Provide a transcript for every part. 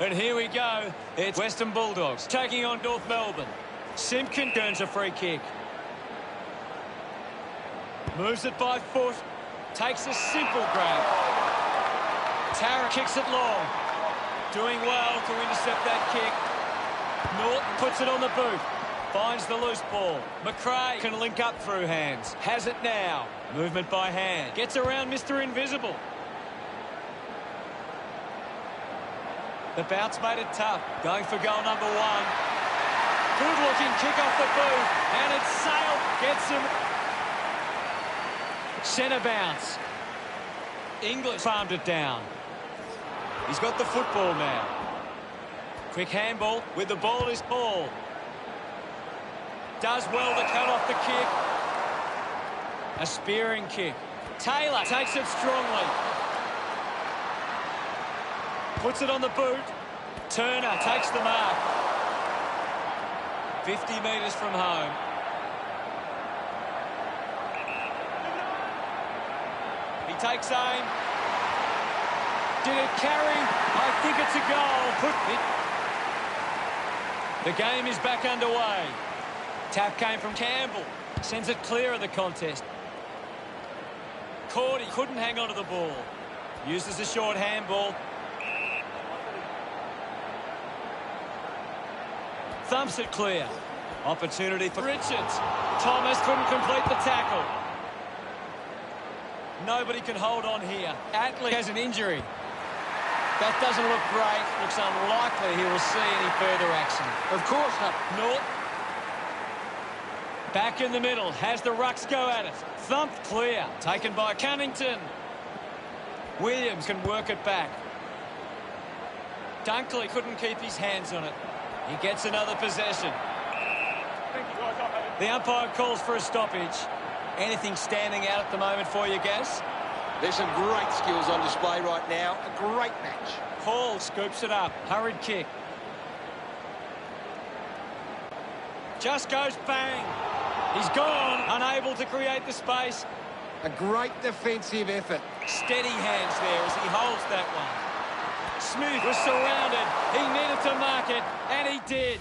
And here we go. It's Western Bulldogs taking on North Melbourne. Simpkin earns a free kick. Moves it by foot. Takes a simple grab. Tara kicks it long. Doing well to intercept that kick. Norton puts it on the boot. Finds the loose ball. McRae can link up through hands. Has it now. Movement by hand. Gets around Mr. Invisible. The bounce made it tough. Going for goal number one. Good-looking kick off the boot. And it's sailed. Gets him. Centre bounce. English farmed it down. He's got the football now. Quick handball with the ball is ball. Does well to cut off the kick. A spearing kick. Taylor takes it strongly. Puts it on the boot. Turner takes the mark. 50 metres from home. He takes aim. Did it carry? I think it's a goal. The game is back underway. Tap came from Campbell. Sends it clear of the contest. Cordy couldn't hang on to the ball. Uses a short handball. Thumps it clear. Opportunity for Richards. Thomas couldn't complete the tackle. Nobody can hold on here. Atley has an injury. That doesn't look great. Looks unlikely he will see any further action. Of course not. North. Back in the middle. Has the rucks go at it. Thumped clear. Taken by Cunnington. Williams can work it back. Dunkley couldn't keep his hands on it. He gets another possession. The umpire calls for a stoppage. Anything standing out at the moment for you, Gaz? There's some great skills on display right now. A great match. Hall scoops it up. Hurried kick. Just goes bang. He's gone. Unable to create the space. A great defensive effort. Steady hands there as he holds that one. Smith was surrounded. He needed to mark it, and he did.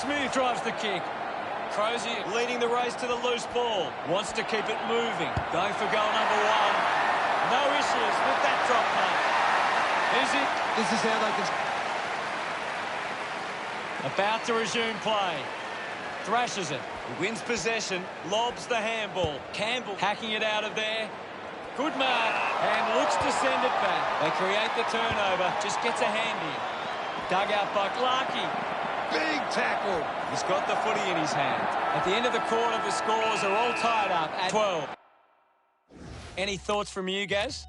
Smith drives the kick. Crozier leading the race to the loose ball. Wants to keep it moving. Going for goal number 1. No issues with that drop punt. Easy. This is how they can... About to resume play. Thrashes it. He wins possession. Lobs the handball. Campbell hacking it out of there. Good mark. And looks to send it back. They create the turnover. Just gets a hand in. Dug out by Clarkey. Big tackle. He's got the footy in his hand. At the end of the quarter, the scores are all tied up at 12. Any thoughts from you, Gaz?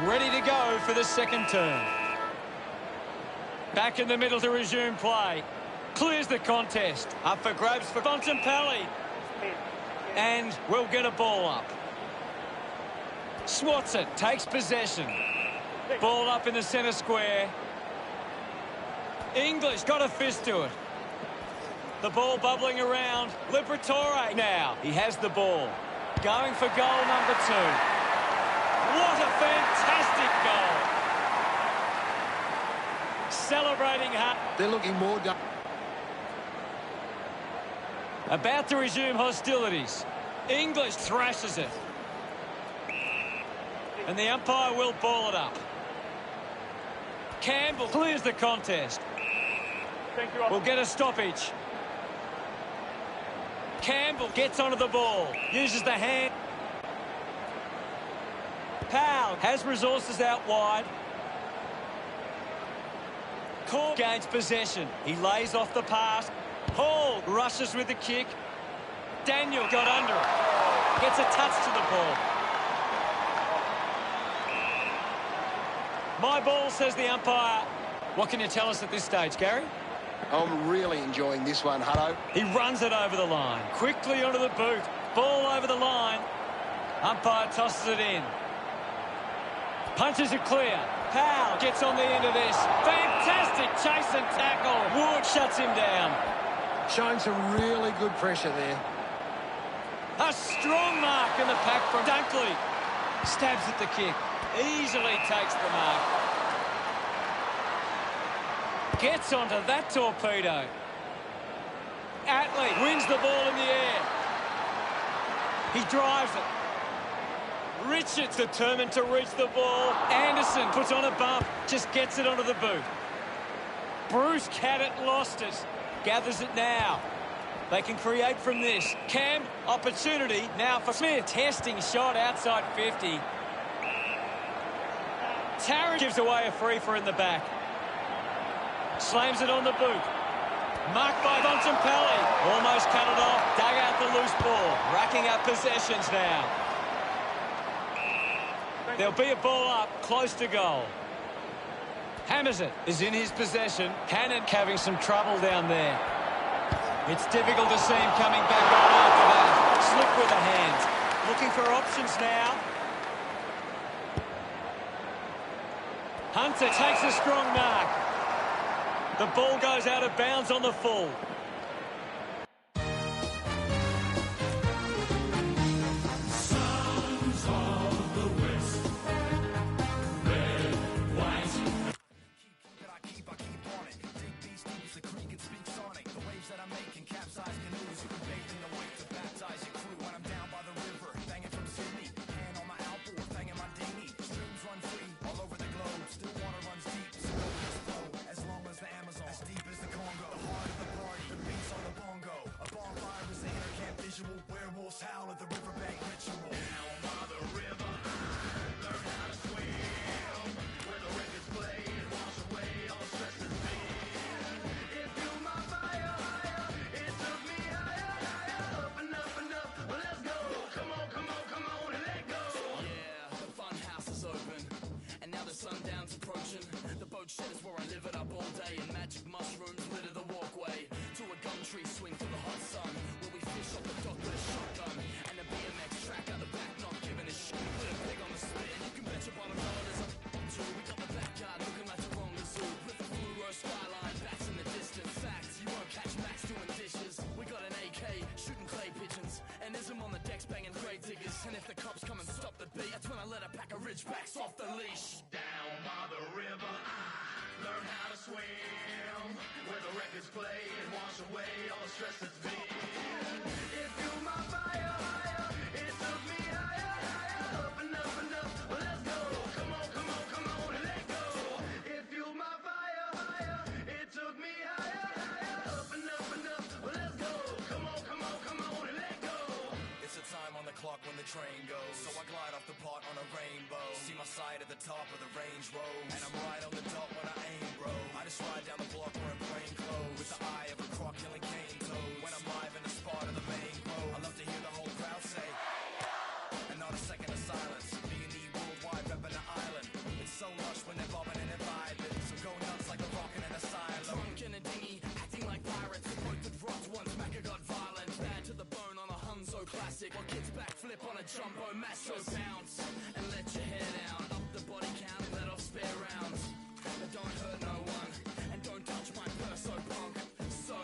Ready to go for the second turn. Back in the middle to resume play. Clears the contest. Up for grabs for Bontempelli. And we'll get a ball up. Swats it. Takes possession. Ball up in the centre square. English got a fist to it. The ball bubbling around. Liberatore now. He has the ball. Going for goal number 2. What a fantastic goal. Celebrating hard. They're looking more done. About to resume hostilities. English thrashes it. And the umpire will ball it up. Campbell clears the contest. We'll get a stoppage. Campbell gets onto the ball. Uses the hand. Powell has resources out wide. Cole gains possession. He lays off the pass. Hall rushes with the kick. Daniel got under it. Gets a touch to the ball. My ball, says the umpire. What can you tell us at this stage, Gary? I'm really enjoying this one, Hutto. He runs it over the line. Quickly onto the boot. Ball over the line. Umpire tosses it in. Punches it clear. Powell gets on the end of this. Fantastic chase and tackle. Wood shuts him down. Showing some really good pressure there. A strong mark in the pack from Dunkley. Stabs at the kick. Easily takes the mark. Gets onto that torpedo. Atley wins the ball in the air. He drives it. Richards determined to reach the ball. Anderson puts on a bump. Just gets it onto the boot. Bruce Caddett lost it. Gathers it now. They can create from this. Cam, opportunity now for Smith. Testing shot outside 50. Tarrant gives away a free for in the back. Slams it on the boot. Marked by Bontempelli. Almost cut it off. Dug out the loose ball. Racking up possessions now. There'll be a ball up close to goal. Hammers it. Is in his possession. Cannon having some trouble down there. It's difficult to see him coming back on after that. Slip with the hands. Looking for options now. Hunter takes a strong mark. The ball goes out of bounds on the full. Sons of the West, red, white. Keep on it. Dig these deep, the creek and speak sonic. The waves that I'm making capsize canoes. You can bathe in the wake to baptize your crew. When I'm down by the river, banging from Sydney. Hand on my outboard, banging my dinghy. Streams run free all over the globe. Still water runs deep, so go with this flow. As long as the Amazon, as deep as the Congo. The heart of the party, the beats on the bongo. A bonfire is the inner camp visual. Werewolves howl at the riverbank ritual. Down by the river, learn how to swim. Where the records play and wash away all the stress and fear. If you my fire higher, it took me higher, higher. Up and up and up, well let's go. Come on, come on, come on and let go. Yeah, the fun house is open. And now the sundown's approaching. The boat shed is where I live it up all day. And magic mushrooms litter the walkway. To a gum tree swing for the hot sun. Where we fish off the dock with a shotgun. And a BMX track out the back, not giving a shit. Put a pig on the spit, and you can bet your bottom dollar there's a too. We got the backyard looking like the wrong zoo. With the fluoro skyline, bats in the distance. Facts, you won't catch Max doing dishes. We got an AK, shooting clay pigeons. And Ism on the decks banging grave diggers. And if the cops come and stop the beat, that's when I let a pack of ridgebacks off the leash. Down by the river, I learn how to swim. Where the record records play and wash away all the stress that's been. It fueled my fire, it took me higher, up and up and up. Well, let's go. Come on, come on, come on and let go. It fueled my fire, it took me higher, up and up and up. Well, let's go. Come on, come on, come on and let go. It's a time on the clock when the train goes, so I glide off the pot on a rainbow. See my sight at the top of the Range Road, and I'm right on the dot when I aim, bro. I just ride down the block wearing plain clothes, with the eye of a croc killing cane toads. When I'm live in the spot of the main road, I love to hear the whole crowd say, and not a second of silence. B&E worldwide, repping the island. It's so lush when they're bobbing and they're vibing, so go nuts like a rockin' in a silo. Drunk in a dinghy, acting like pirates. Both with rods once, Macca got violent. Bad to the bone on a Hunzo classic. While kids backflip on a jumbo masso. Bounce and let your hair down. Up the body count, let off spare rounds. But don't hurt no one, and don't touch my purse, so punk. So,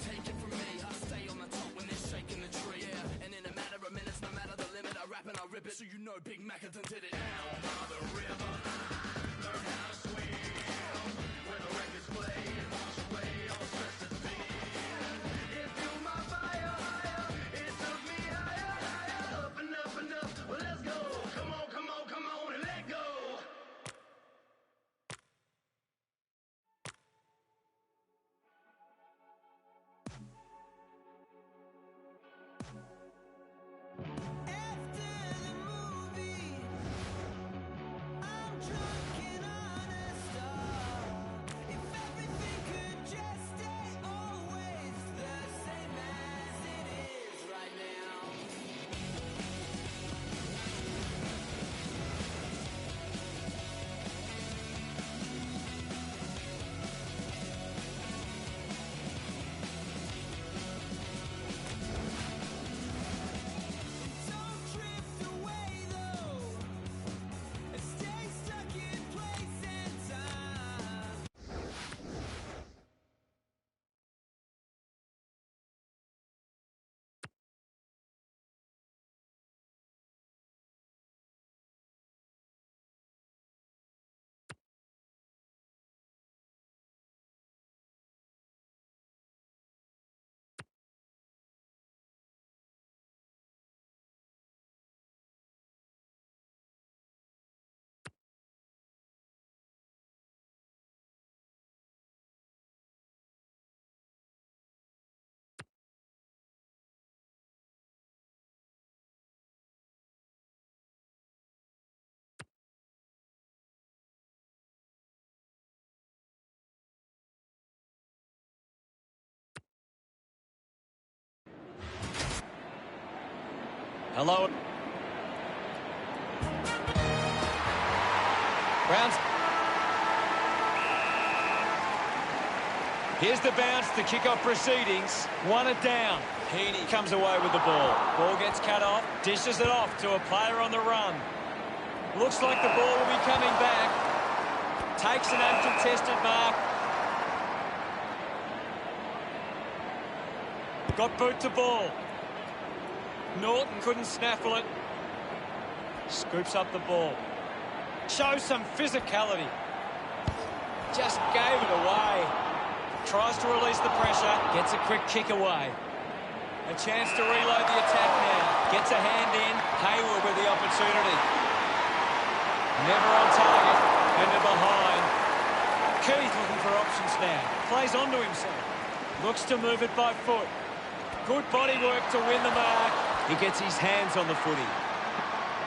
take it from me, I stay on the top when they're shaking the tree. Yeah, and in a matter of minutes, no matter the limit, I rap and I rip it, so you know Big Macca done did it. Down by the river, learn how to swim, where the records play and wash away all the stress that's been. It fueled my fire, it took me higher, up and up and up. Well, let's go. Come on, come on, come on and let go. After the movie, I'm drunk and on a star. If everything could just stay always the same as it is right now. Don't drift away though, and stay stuck in place and time. Hello. Browns. Here's the bounce to kick off proceedings. One it down. Heaney comes away with the ball. Ball gets cut off, dishes it off to a player on the run. Looks like the ball will be coming back. Takes an uncontested mark. Got boot to ball. Norton couldn't snaffle it. Scoops up the ball. Shows some physicality. Just gave it away. Tries to release the pressure. Gets a quick kick away. A chance to reload the attack now. Gets a hand in. Hayward with the opportunity. Never on target. Into behind. Keith looking for options now. Plays onto himself. Looks to move it by foot. Good body work to win the mark. He gets his hands on the footy.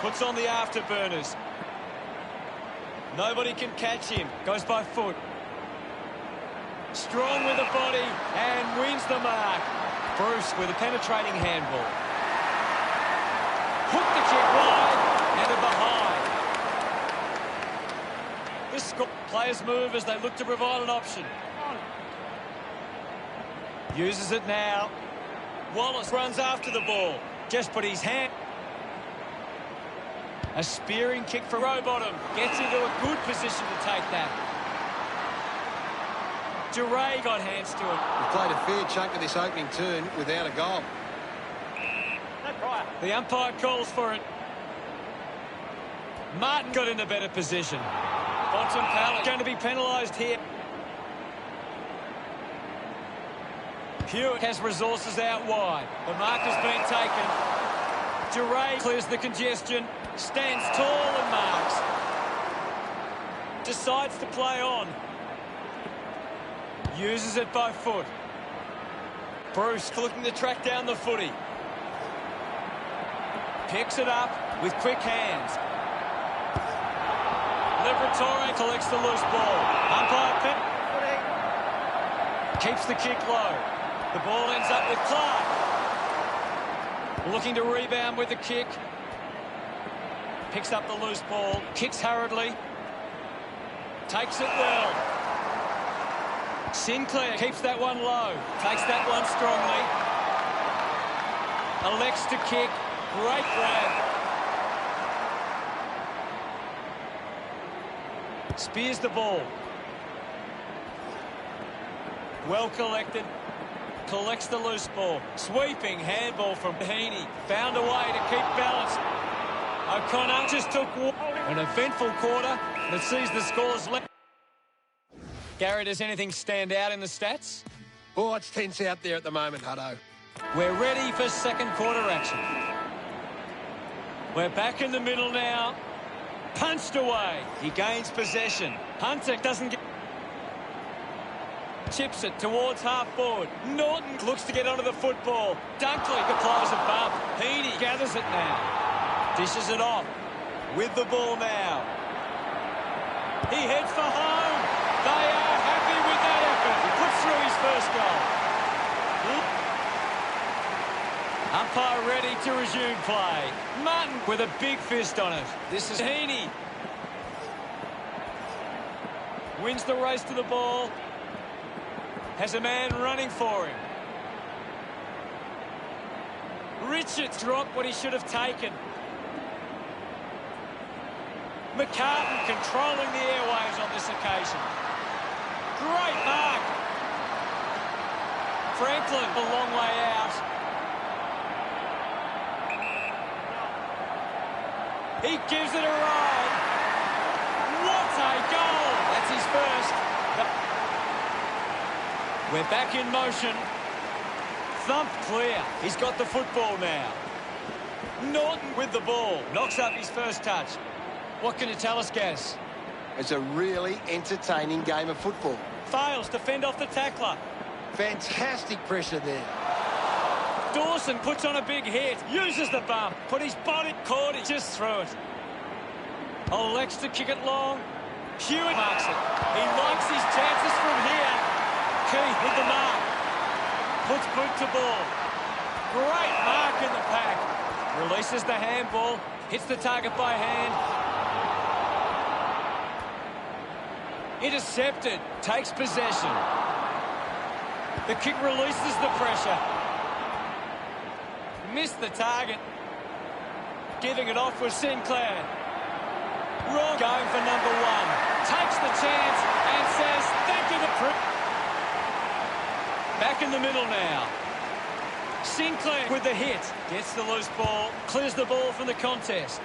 Puts on the afterburners. Nobody can catch him. Goes by foot. Strong with the body and wins the mark. Bruce with a penetrating handball. Hooked the kick wide and a behind. This players move as they look to provide an option. Uses it now. Wallace runs after the ball. Just put his hand. A spearing kick for Rowbottom. Gets into a good position to take that. Duray got hands to it. He played a fair chunk of this opening turn without a goal. The umpire calls for it. Martin got in a better position. Bontempelli going to be penalised here. Hewitt has resources out wide. The mark has been taken. Duray clears the congestion, stands tall and marks. Decides to play on. Uses it by foot. Bruce looking to track down the footy. Picks it up with quick hands. Liberatore collects the loose ball. Umpire Pep keeps the kick low. The ball ends up with Clark. Looking to rebound with the kick. Picks up the loose ball. Kicks hurriedly. Takes it well. Sinclair keeps that one low. Takes that one strongly. Elects to kick. Great grab. Spears the ball. Well collected. Collects the loose ball. Sweeping handball from Heaney. Found a way to keep balance. O'Connor just took an eventful quarter that sees the scores left. Gary, does anything stand out in the stats? Oh, it's tense out there at the moment, Hutto. We're ready for second quarter action. We're back in the middle now. Punched away. He gains possession. Hunter doesn't get... Chips it towards half forward. Norton looks to get onto the football. Dunkley applies a bump. Heaney gathers it now. Dishes it off. With the ball now. He heads for home. They are happy with that effort. He puts through his first goal. Umpire ready to resume play. Martin with a big fist on it. This is Heaney. Wins the race to the ball. Has a man running for him. Richards dropped what he should have taken. McCartan controlling the airwaves on this occasion. Great mark. Franklin a long way out. He gives it a ride. What a goal. That's his first. We're back in motion. Thumped clear. He's got the football now. Norton with the ball. Knocks up his first touch. What can you tell us, Gaz? It's a really entertaining game of football. Fails to fend off the tackler. Fantastic pressure there. Dawson puts on a big hit. Uses the bump. Put his body caught it just through it. Elects to kick it long. Hewitt marks it. He likes his chances from here. Keith with the mark. Puts boot to ball. Great mark in the pack. Releases the handball. Hits the target by hand. Intercepted. Takes possession. The kick releases the pressure. Missed the target. Giving it off with Sinclair. Wrong. Going for number one. Takes the chance and says, thank you, the back in the middle now. Sinclair with the hit. Gets the loose ball. Clears the ball from the contest.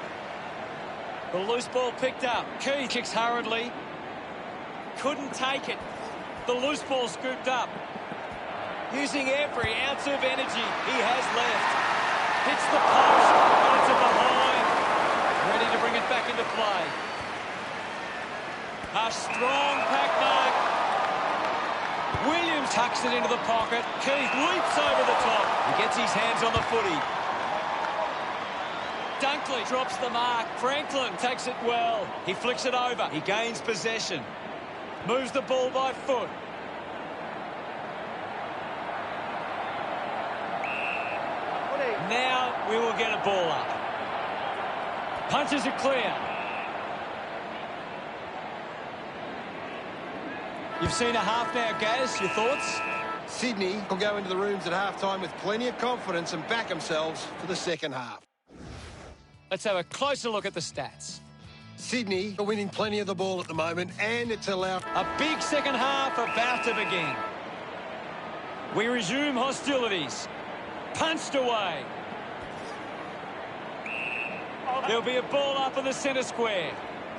The loose ball picked up. Keith kicks hurriedly. Couldn't take it. The loose ball scooped up. Using every ounce of energy he has left. Hits the post. And it's a behind. Ready to bring it back into play. A strong pack mark. Williams tucks it into the pocket. Keith leaps over the top. He gets his hands on the footy. Dunkley drops the mark. Franklin takes it well. He flicks it over. He gains possession. Moves the ball by foot. Now we will get a ball up. Punches it clear. You've seen a half now, Gaz. Your thoughts? Sydney will go into the rooms at halftime with plenty of confidence and back themselves for the second half. Let's have a closer look at the stats. Sydney are winning plenty of the ball at the moment, and it's allowed... A big second half about to begin. We resume hostilities. Punched away. There'll be a ball up in the centre square.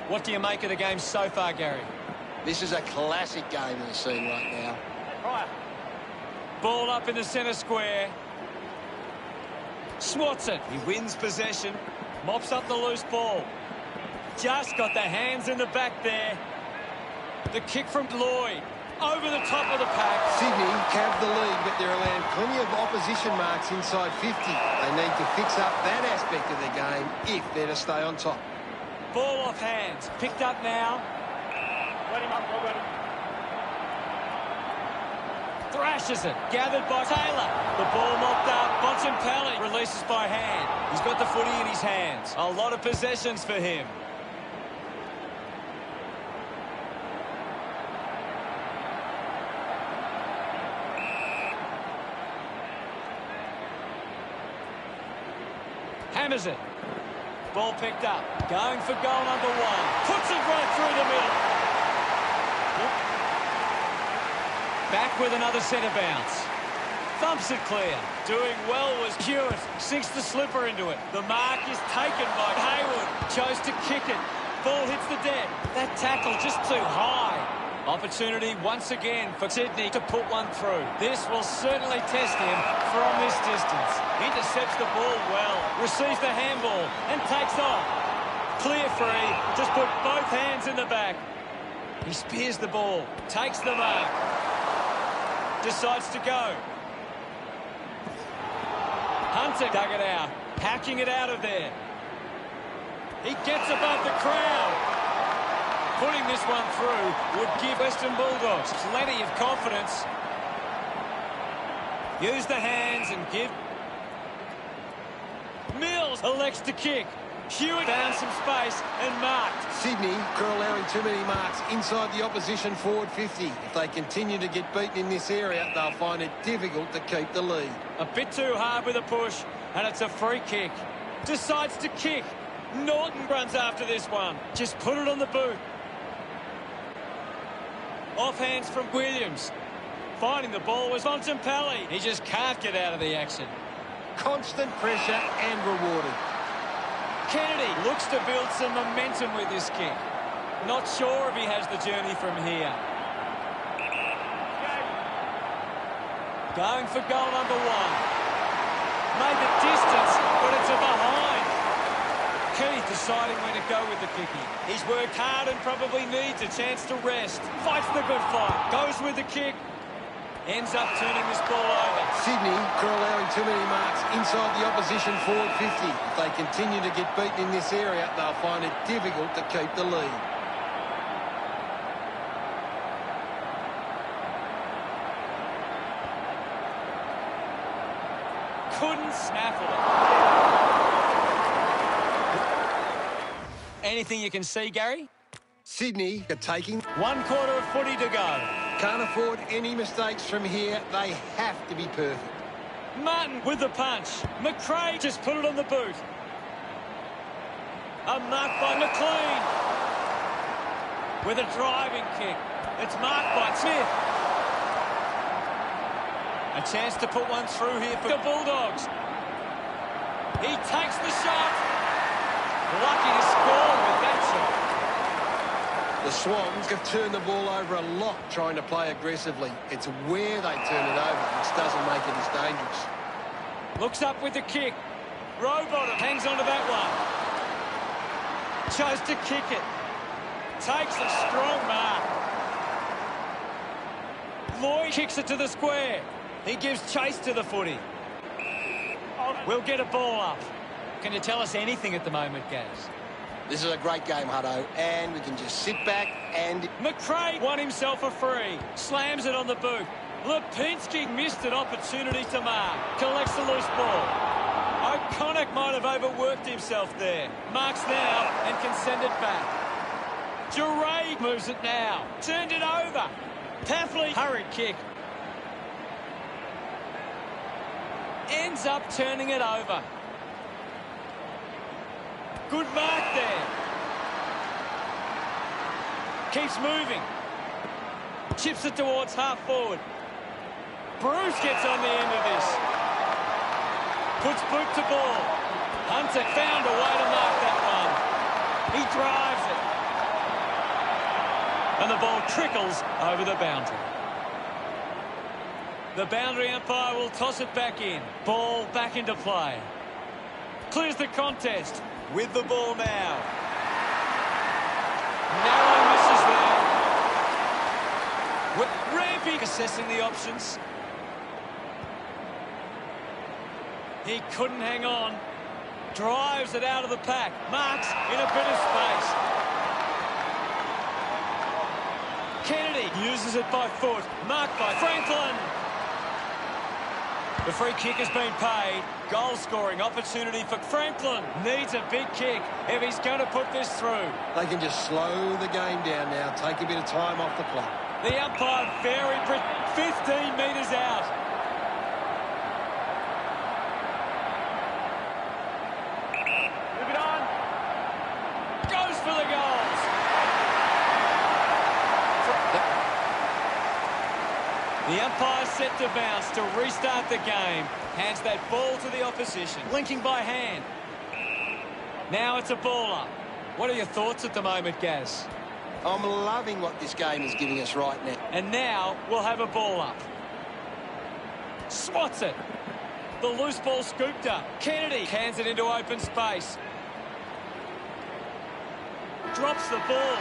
What do you make of the game so far, Gary? This is a classic game in the scene right now. Ball up in the centre square. Swats it. He wins possession. Mops up the loose ball. Just got the hands in the back there. The kick from Lloyd. Over the top of the pack. Sydney have the lead, but they're allowing plenty of opposition marks inside 50. They need to fix up that aspect of their game if they're to stay on top. Ball off hands. Picked up now. Thrashes it. Gathered by Taylor. The ball mopped up. Bontempelli releases by hand. He's got the footy in his hands. A lot of possessions for him. Hammers it. Ball picked up. Going for goal number 1. Puts it right through the middle. Back with another centre bounce. Thumps it clear. Doing well was Hewitt. Sinks the slipper into it. The mark is taken by Hayward. Chose to kick it. Ball hits the deck. That tackle just too high. Opportunity once again for Sydney to put one through. This will certainly test him from this distance. Intercepts the ball well. Receives the handball and takes off. Clear free. Just put both hands in the back. He spears the ball. Takes the mark. Decides to go. Hunter dug it out. Hacking it out of there. He gets above the crowd. Putting this one through would give Western Bulldogs plenty of confidence. Use the hands and give. Mills elects to kick. Hewitt found some space and marked. Sydney are allowing too many marks inside the opposition forward 50. If they continue to get beaten in this area, they'll find it difficult to keep the lead. A bit too hard with a push, and it's a free kick. Decides to kick. Norton runs after this one. Just put it on the boot. Off hands from Williams. Finding the ball was Bontempelli. He just can't get out of the action. Constant pressure and rewarded. Kennedy looks to build some momentum with this kick. Not sure if he has the journey from here. Going for goal number 1. Made the distance, but it's a behind. Keith deciding when to go with the kicking. He's worked hard and probably needs a chance to rest. Fights the good fight. Goes with the kick. Ends up turning this ball over. Sydney are allowing too many marks inside the opposition forward 50. If they continue to get beaten in this area, they'll find it difficult to keep the lead. Couldn't snaffle it. Anything you can see, Gary? Sydney are taking. 1/4 of footy to go. Can't afford any mistakes from here. They have to be perfect. Martin with the punch. McRae just put it on the boot. A mark by McLean. With a driving kick. It's marked by Smith. A chance to put one through here for the Bulldogs. He takes the shot. Lucky to score with that shot. The Swans have turned the ball over a lot trying to play aggressively. It's where they turn it over which doesn't make it as dangerous. Looks up with the kick. Rowbottom hangs onto that one. Chose to kick it. Takes a strong mark. Lloyd kicks it to the square. He gives chase to the footy. We'll get a ball up. Can you tell us anything at the moment, Gaz? This is a great game, Hutto, and we can just sit back and... McRae won himself a free. Slams it on the boot. Lipinski missed an opportunity to mark. Collects the loose ball. O'Connor might have overworked himself there. Marks now and can send it back. Duray moves it now. Turned it over. Paffley, hurried kick. Ends up turning it over. Good mark there. Keeps moving. Chips it towards half forward. Bruce gets on the end of this. Puts boot to ball. Hunter found a way to mark that one. He drives it. And the ball trickles over the boundary. The boundary umpire will toss it back in. Ball back into play. Clears the contest with the ball now. Narrow misses there. Ramping assessing the options. He couldn't hang on. Drives it out of the pack. Marks in a bit of space. Kennedy uses it by foot. Marked by Franklin. The free kick has been paid. Goal-scoring opportunity for Franklin. Needs a big kick if he's going to put this through. They can just slow the game down now, take a bit of time off the clock. The umpire 15 metres out. Move it on. Goes for the goals. The umpire set to bounce to restart the game. Hands that ball to the opposition. Linking by hand. Now it's a ball up. What are your thoughts at the moment, Gaz? I'm loving what this game is giving us right now. And now we'll have a ball up. Swats it. The loose ball scooped up. Kennedy cans it into open space. Drops the ball.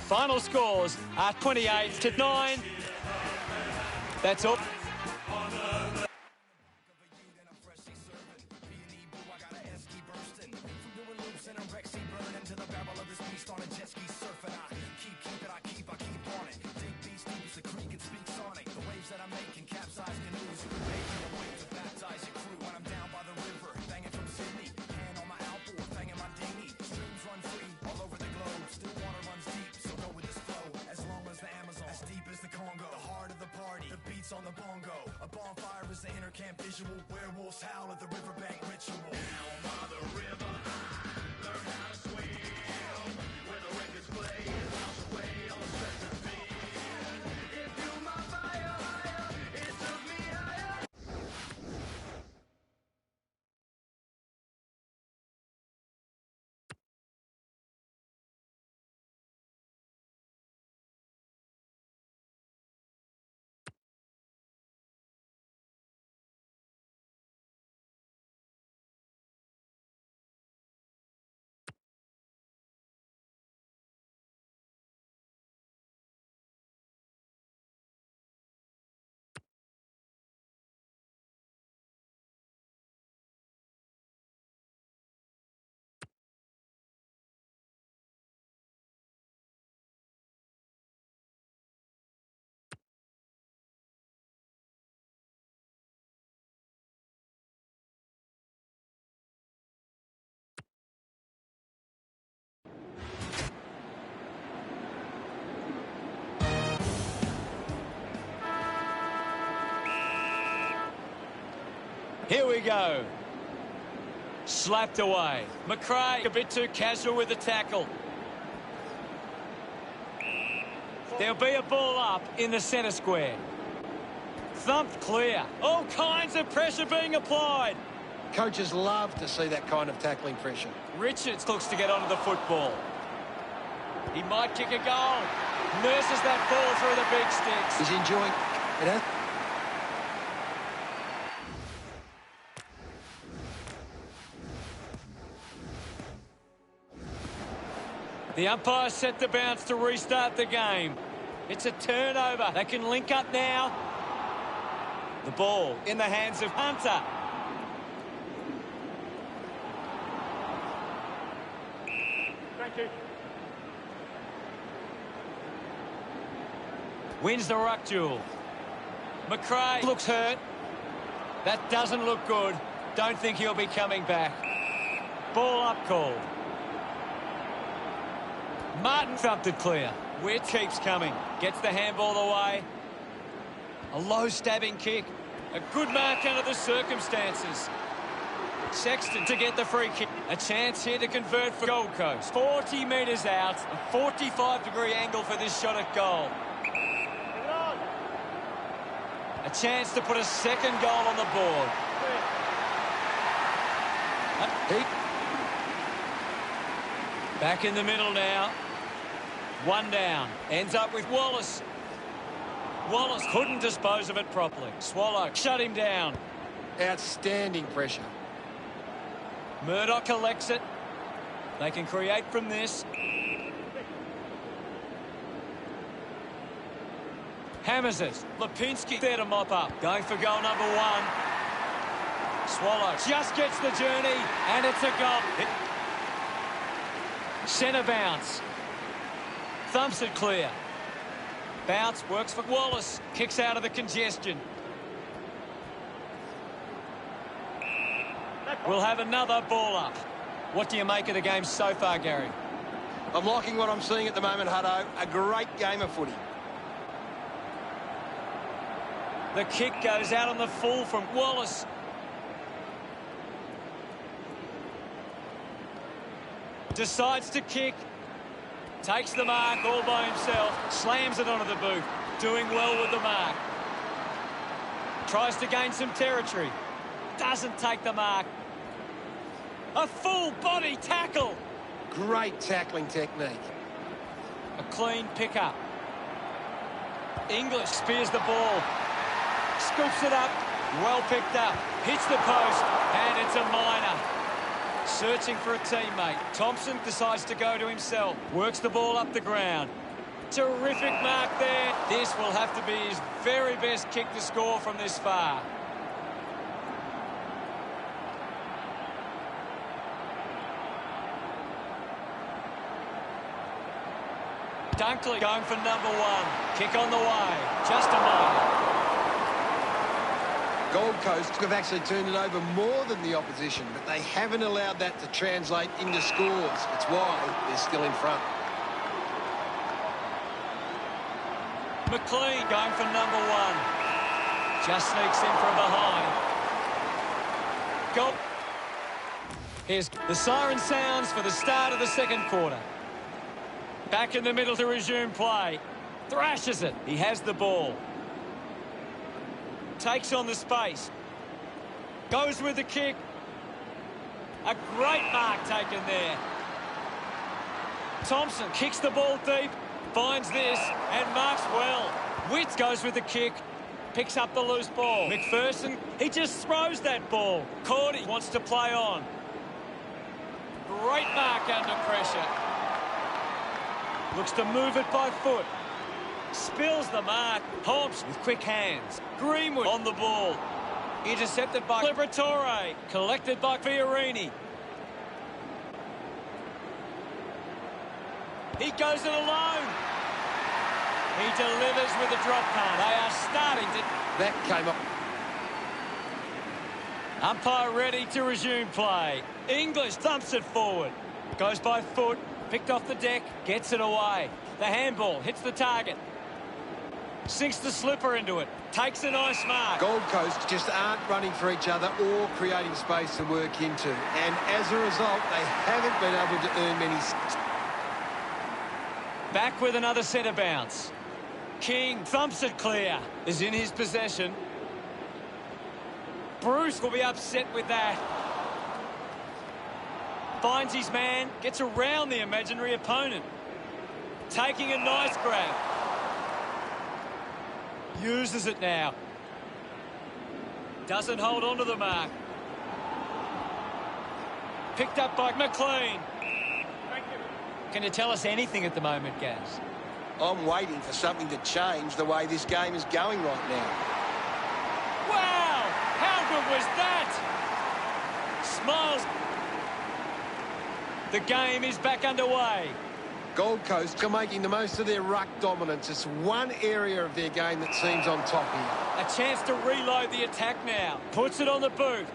Final scores are 28-9. That's all. On the bongo, a bonfire is the inner camp visual. Werewolves howl at the riverbank ritual. Down by the river, I learn how to swim. Where the records play, it melts away all the stress and fear. If you my fire higher, it took me higher. Here we go. Slapped away. McRae a bit too casual with the tackle. There'll be a ball up in the centre square. Thumped clear. All kinds of pressure being applied. Coaches love to see that kind of tackling pressure. Richards looks to get onto the football. He might kick a goal. Nurses that ball through the big sticks. He's enjoying it. The umpire set the bounce to restart the game. It's a turnover. They can link up now. The ball in the hands of Hunter. Thank you. Wins the ruck duel. McRae looks hurt. That doesn't look good. Don't think he'll be coming back. Ball up called. Martin thumped it clear. Witt keeps coming. Gets the handball away. A low stabbing kick. A good mark under the circumstances. Sexton to get the free kick. A chance here to convert for Gold Coast. 40 metres out. A 45-degree angle for this shot at goal. A chance to put a second goal on the board. Back in the middle now. One down. Ends up with Wallace. Wallace couldn't dispose of it properly. Swallow shut him down. Outstanding pressure. Murdoch collects it. They can create from this. Hammers it. Lipinski there to mop up. Going for goal number one. Swallow just gets the journey, and it's a goal. Centre bounce. Thumps it clear. Bounce works for Wallace. Kicks out of the congestion. We'll have another ball up. What do you make of the game so far, Gary? I'm liking what I'm seeing at the moment, Hutto. A great game of footy. The kick goes out on the full from Wallace. Decides to kick. Takes the mark all by himself. Slams it onto the boot. Doing well with the mark. Tries to gain some territory. Doesn't take the mark. A full body tackle. Great tackling technique. A clean pickup. English spears the ball. Scoops it up. Well picked up. Hits the post. And it's a minor. Searching for a teammate. Thompson decides to go to himself. Works the ball up the ground. Terrific mark there. This will have to be his very best kick to score from this far. Dunkley going for number one. Kick on the way. Just a minor. Gold Coast have actually turned it over more than the opposition, but they haven't allowed that to translate into scores. It's why they're still in front. McLean going for number one. Just sneaks in from behind. Goal. Here's the siren sounds for the start of the second quarter. Back in the middle to resume play. Thrashes it. He has the ball. Takes on the space. Goes with the kick. A great mark taken there. Thompson kicks the ball deep. Finds this and marks well. Witt goes with the kick. Picks up the loose ball. McPherson, he just throws that ball. Cordy wants to play on. Great mark under pressure. Looks to move it by foot. Spills the mark. Hobbs with quick hands. Greenwood on the ball. Intercepted by Liberatore. Collected by Fiorini. He goes it alone. He delivers with a drop punt. They are starting to... That came up. Umpire ready to resume play. English thumps it forward. Goes by foot. Picked off the deck. Gets it away. The handball hits the target. Sinks the slipper into it. Takes a nice mark. Gold Coast just aren't running for each other or creating space to work into. And as a result, they haven't been able to earn many... Back with another centre bounce. King thumps it clear. Is in his possession. Bruce will be upset with that. Finds his man. Gets around the imaginary opponent. Taking a nice grab. Uses it now. Doesn't hold on to the mark. Picked up by McLean. Can you tell us anything at the moment, Gaz? I'm waiting for something to change the way this game is going right now. Wow! How good was that? Smiles. The game is back underway. Gold Coast are making the most of their ruck dominance. It's one area of their game that seems on top here. A chance to reload the attack now. Puts it on the boot.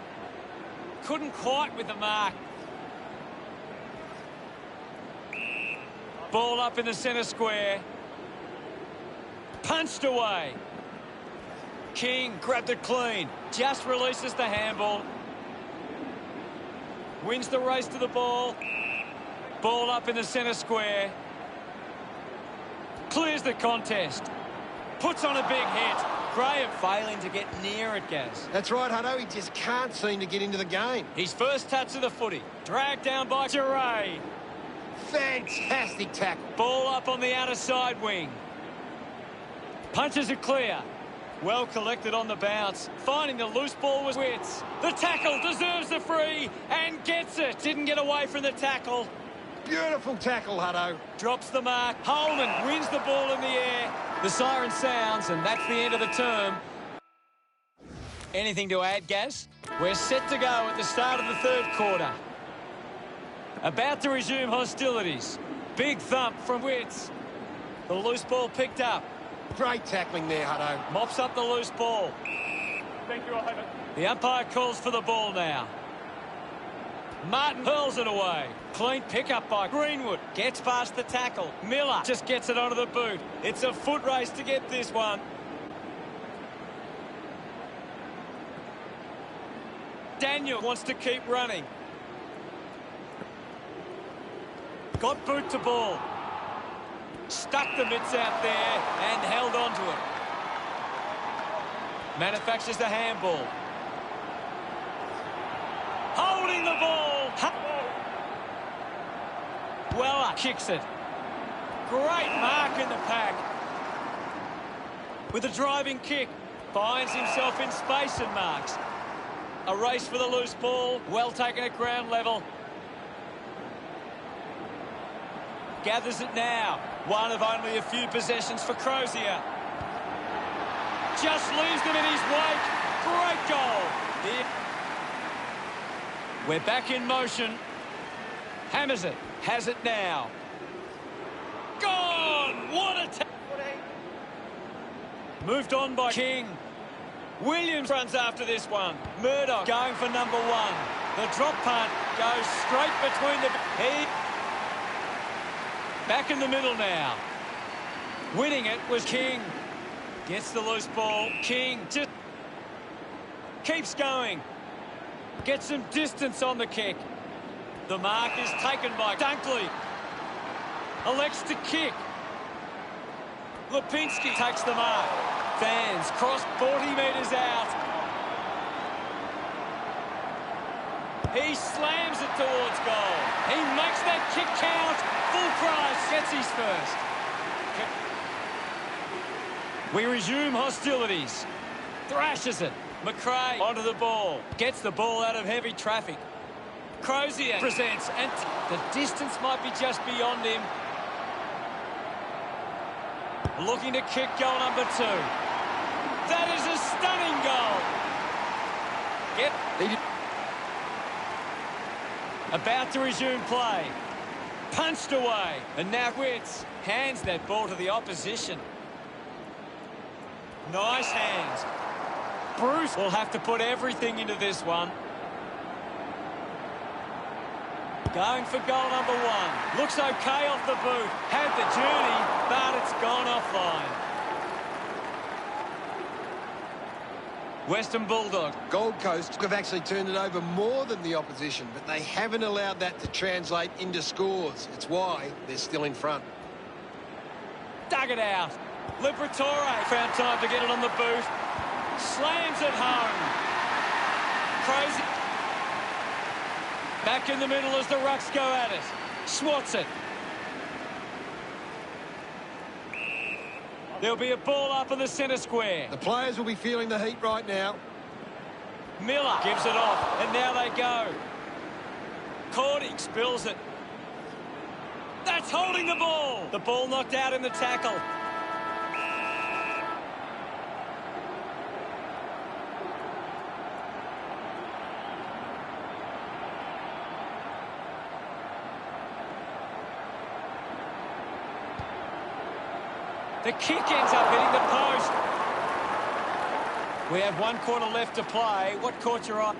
Couldn't quite with the mark. Ball up in the centre square. Punched away. King grabbed it clean. Just releases the handball. Wins the race to the ball. Ball up in the centre square. Clears the contest. Puts on a big hit. Graham failing to get near it, Gaz. That's right, Hutto. He just can't seem to get into the game. His first touch of the footy. Dragged down by Giray. Fantastic tackle. Ball up on the outer side wing. Punches it clear. Well collected on the bounce. Finding the loose ball was Wits. The tackle deserves the free and gets it. Didn't get away from the tackle. Beautiful tackle, Hutto. Drops the mark. Holman wins the ball in the air. The siren sounds, and that's the end of the term. Anything to add, Gaz? We're set to go at the start of the third quarter. About to resume hostilities. Big thump from Wits. The loose ball picked up. Great tackling there, Hutto. Mops up the loose ball. Thank you, I'll have it. The umpire calls for the ball now. Martin hurls it away. Clean pickup by Greenwood. Gets past the tackle. Miller just gets it onto the boot. It's a foot race to get this one. Daniel wants to keep running. Got boot to ball. Stuck the mitts out there and held on to it. Manufactures the handball. Holding the ball. Weller kicks it. Great mark in the pack. With a driving kick. Finds himself in space and marks. A race for the loose ball. Well taken at ground level. Gathers it now. One of only a few possessions for Crozier. Just leaves them in his wake. Great goal. We're back in motion. Hammers it. Has it now. Gone! What a moved on by King. Williams runs after this one. Murdoch going for number one. The drop punt goes straight between the... Back in the middle now. Winning it was King. Gets the loose ball. King just keeps going. Gets some distance on the kick. The mark is taken by Dunkley. Elects to kick. Lipinski takes the mark. Fans cross 40 metres out. He slams it towards goal. He makes that kick count. Full price. Gets his first. We resume hostilities. Thrashes it. McRae onto the ball. Gets the ball out of heavy traffic. Crozier presents, and the distance might be just beyond him. Looking to kick goal number 2. That is a stunning goal. About to resume play. Punched away. And now Wits hands that ball to the opposition. Nice hands. Bruce will have to put everything into this one. Going for goal number 1. Looks okay off the boot. Had the journey, but it's gone offline. Western Bulldogs. Gold Coast have actually turned it over more than the opposition, but they haven't allowed that to translate into scores. It's why they're still in front. Dug it out. Liberatore found time to get it on the boot. Slams it home. Crazy. Back in the middle as the Rucks go at it. Swats it. There'll be a ball up in the centre square. The players will be feeling the heat right now. Miller gives it off, and now they go. Cordy spills it. That's holding the ball. The ball knocked out in the tackle. The kick ends up hitting the post. We have 1 quarter left to play. What caught your eye?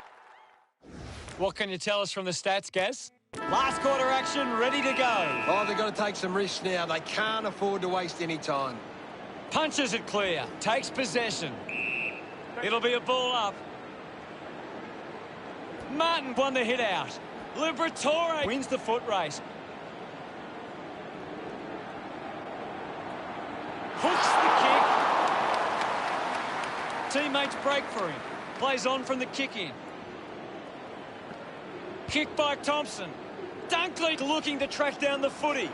What can you tell us from the stats, Gaz? Last quarter action, ready to go. Oh, they've got to take some risks now. They can't afford to waste any time. Punches it clear. Takes possession. It'll be a ball up. Martin won the hit out. Liberatore wins the foot race. Hooks the kick. Teammates break for him. Plays on from the kick in. Kick by Thompson. Dunkley looking to track down the footy.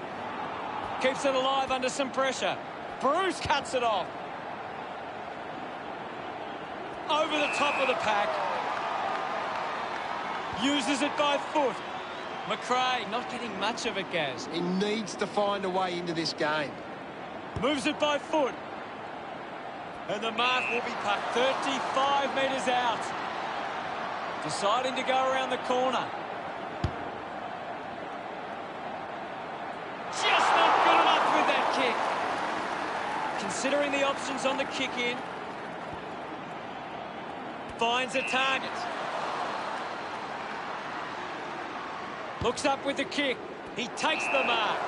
Keeps it alive under some pressure. Bruce cuts it off. Over the top of the pack. Uses it by foot. McRae not getting much of it, Gaz. He needs to find a way into this game. Moves it by foot. And the mark will be put 35 metres out. Deciding to go around the corner. Just not good enough with that kick. Considering the options on the kick in. Finds a target. Looks up with the kick. He takes the mark.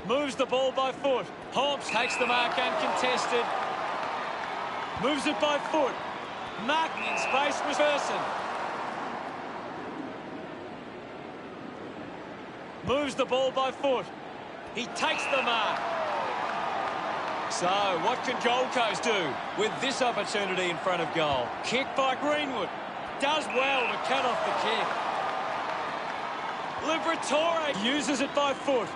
Moves the ball by foot. Holmes takes the mark uncontested. Moves it by foot. Marking in space was Person. Moves the ball by foot. He takes the mark. So, what can Gold Coast do with this opportunity in front of goal? Kick by Greenwood. Does well to cut off the kick. Liberatore uses it by foot.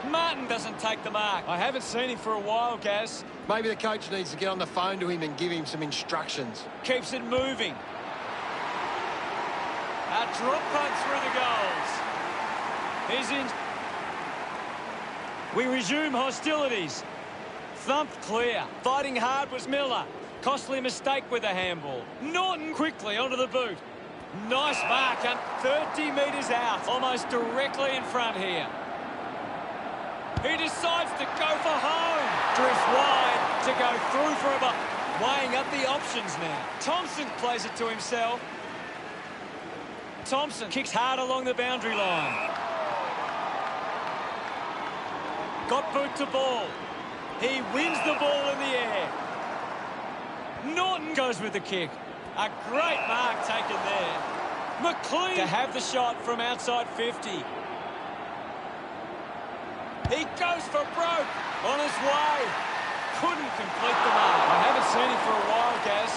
Martin doesn't take the mark. I haven't seen him for a while, Gaz. Maybe the coach needs to get on the phone to him and give him some instructions. Keeps it moving. A drop punt through the goals. He's in. We resume hostilities. Thumped clear. Fighting hard was Miller. Costly mistake with the handball. Norton quickly onto the boot. Nice mark, and 30 metres out. Almost directly in front here. He decides to go for home. Drifts wide to go through for a ball. Weighing up the options now. Thompson plays it to himself. Thompson kicks hard along the boundary line. Got boot to ball. He wins the ball in the air. Norton goes with the kick. A great mark taken there. McLean to have the shot from outside 50. He goes for broke on his way. Couldn't complete the mark. I haven't seen him for a while, Gaz.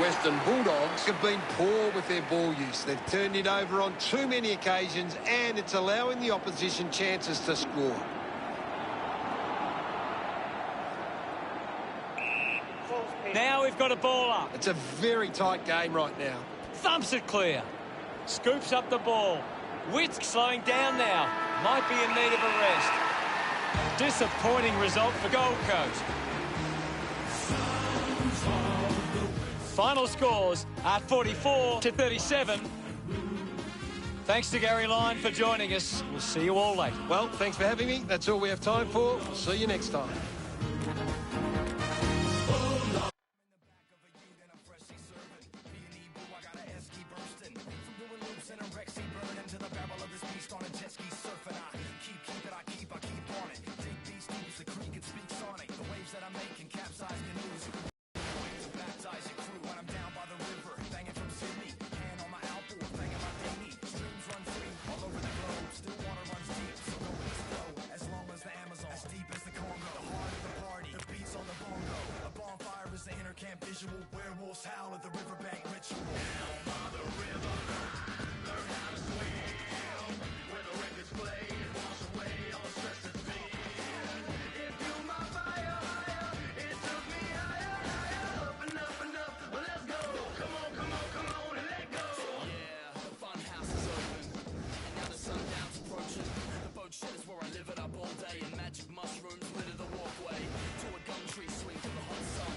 Western Bulldogs have been poor with their ball use. They've turned it over on too many occasions, and it's allowing the opposition chances to score. Now we've got a ball up. It's a very tight game right now. Thumps it clear. Scoops up the ball. Witt's slowing down now. Might be in need of a rest. Disappointing result for Gold Coast. Final scores are 44-37. Thanks to Gary Lyon for joining us. We'll see you all later. Well, thanks for having me. That's all we have time for. See you next time. Visual werewolves howl at the riverbank ritual. Down by the river, learn how to swim. Where the records play and wash away all the stress that's been. It fueled my fire, it took me higher, up and up and up. Well, let's go. Come on, come on, come on and let go. Yeah, the fun house is open, and now the sundown's approaching. The boat shed is where I live it up all day, and magic mushrooms litter the walkway to a gum tree swing to the hot sun.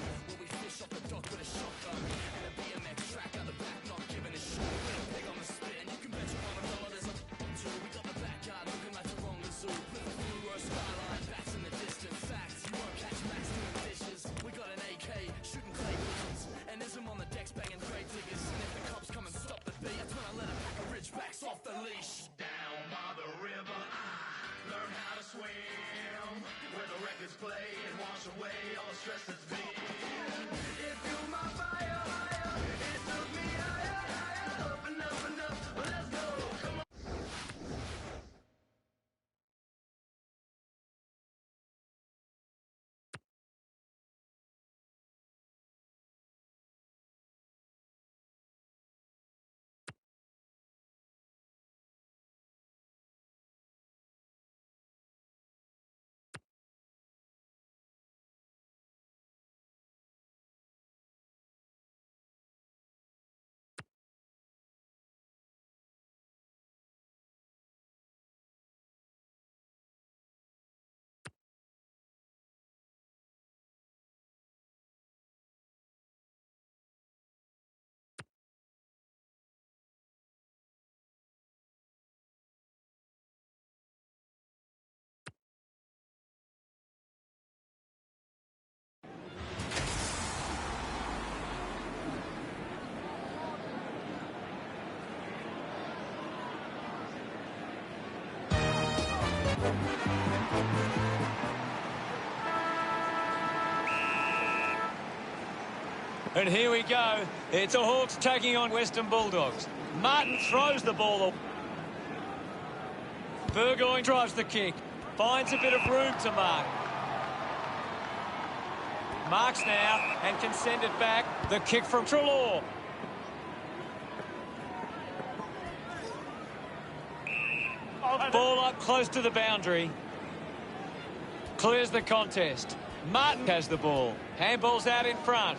Off the dock with a shotgun and a BMX track out the back, not giving a shit. With a pig on the spit, and you can bet your $1 there's a two. We got the backyard looking like the wrong zoo. With a fluoro skyline, bats in the distance. Facts, you won't catch Max doing dishes. We got an AK shooting clay pigeons, and Ism on the decks banging grave diggers. And if the cops come and stop the beat, that's when I let a pack of ridgebacks off the leash. Down by the river, learn how to swim. Where the records play and wash away all the stress that's been. And here we go. It's the Hawks taking on Western Bulldogs. Martin throws the ball. Burgoyne drives the kick. Finds a bit of room to mark. Marks now and can send it back. The kick from Treloar. Ball up close to the boundary. Clears the contest. Martin has the ball. Handball's out in front.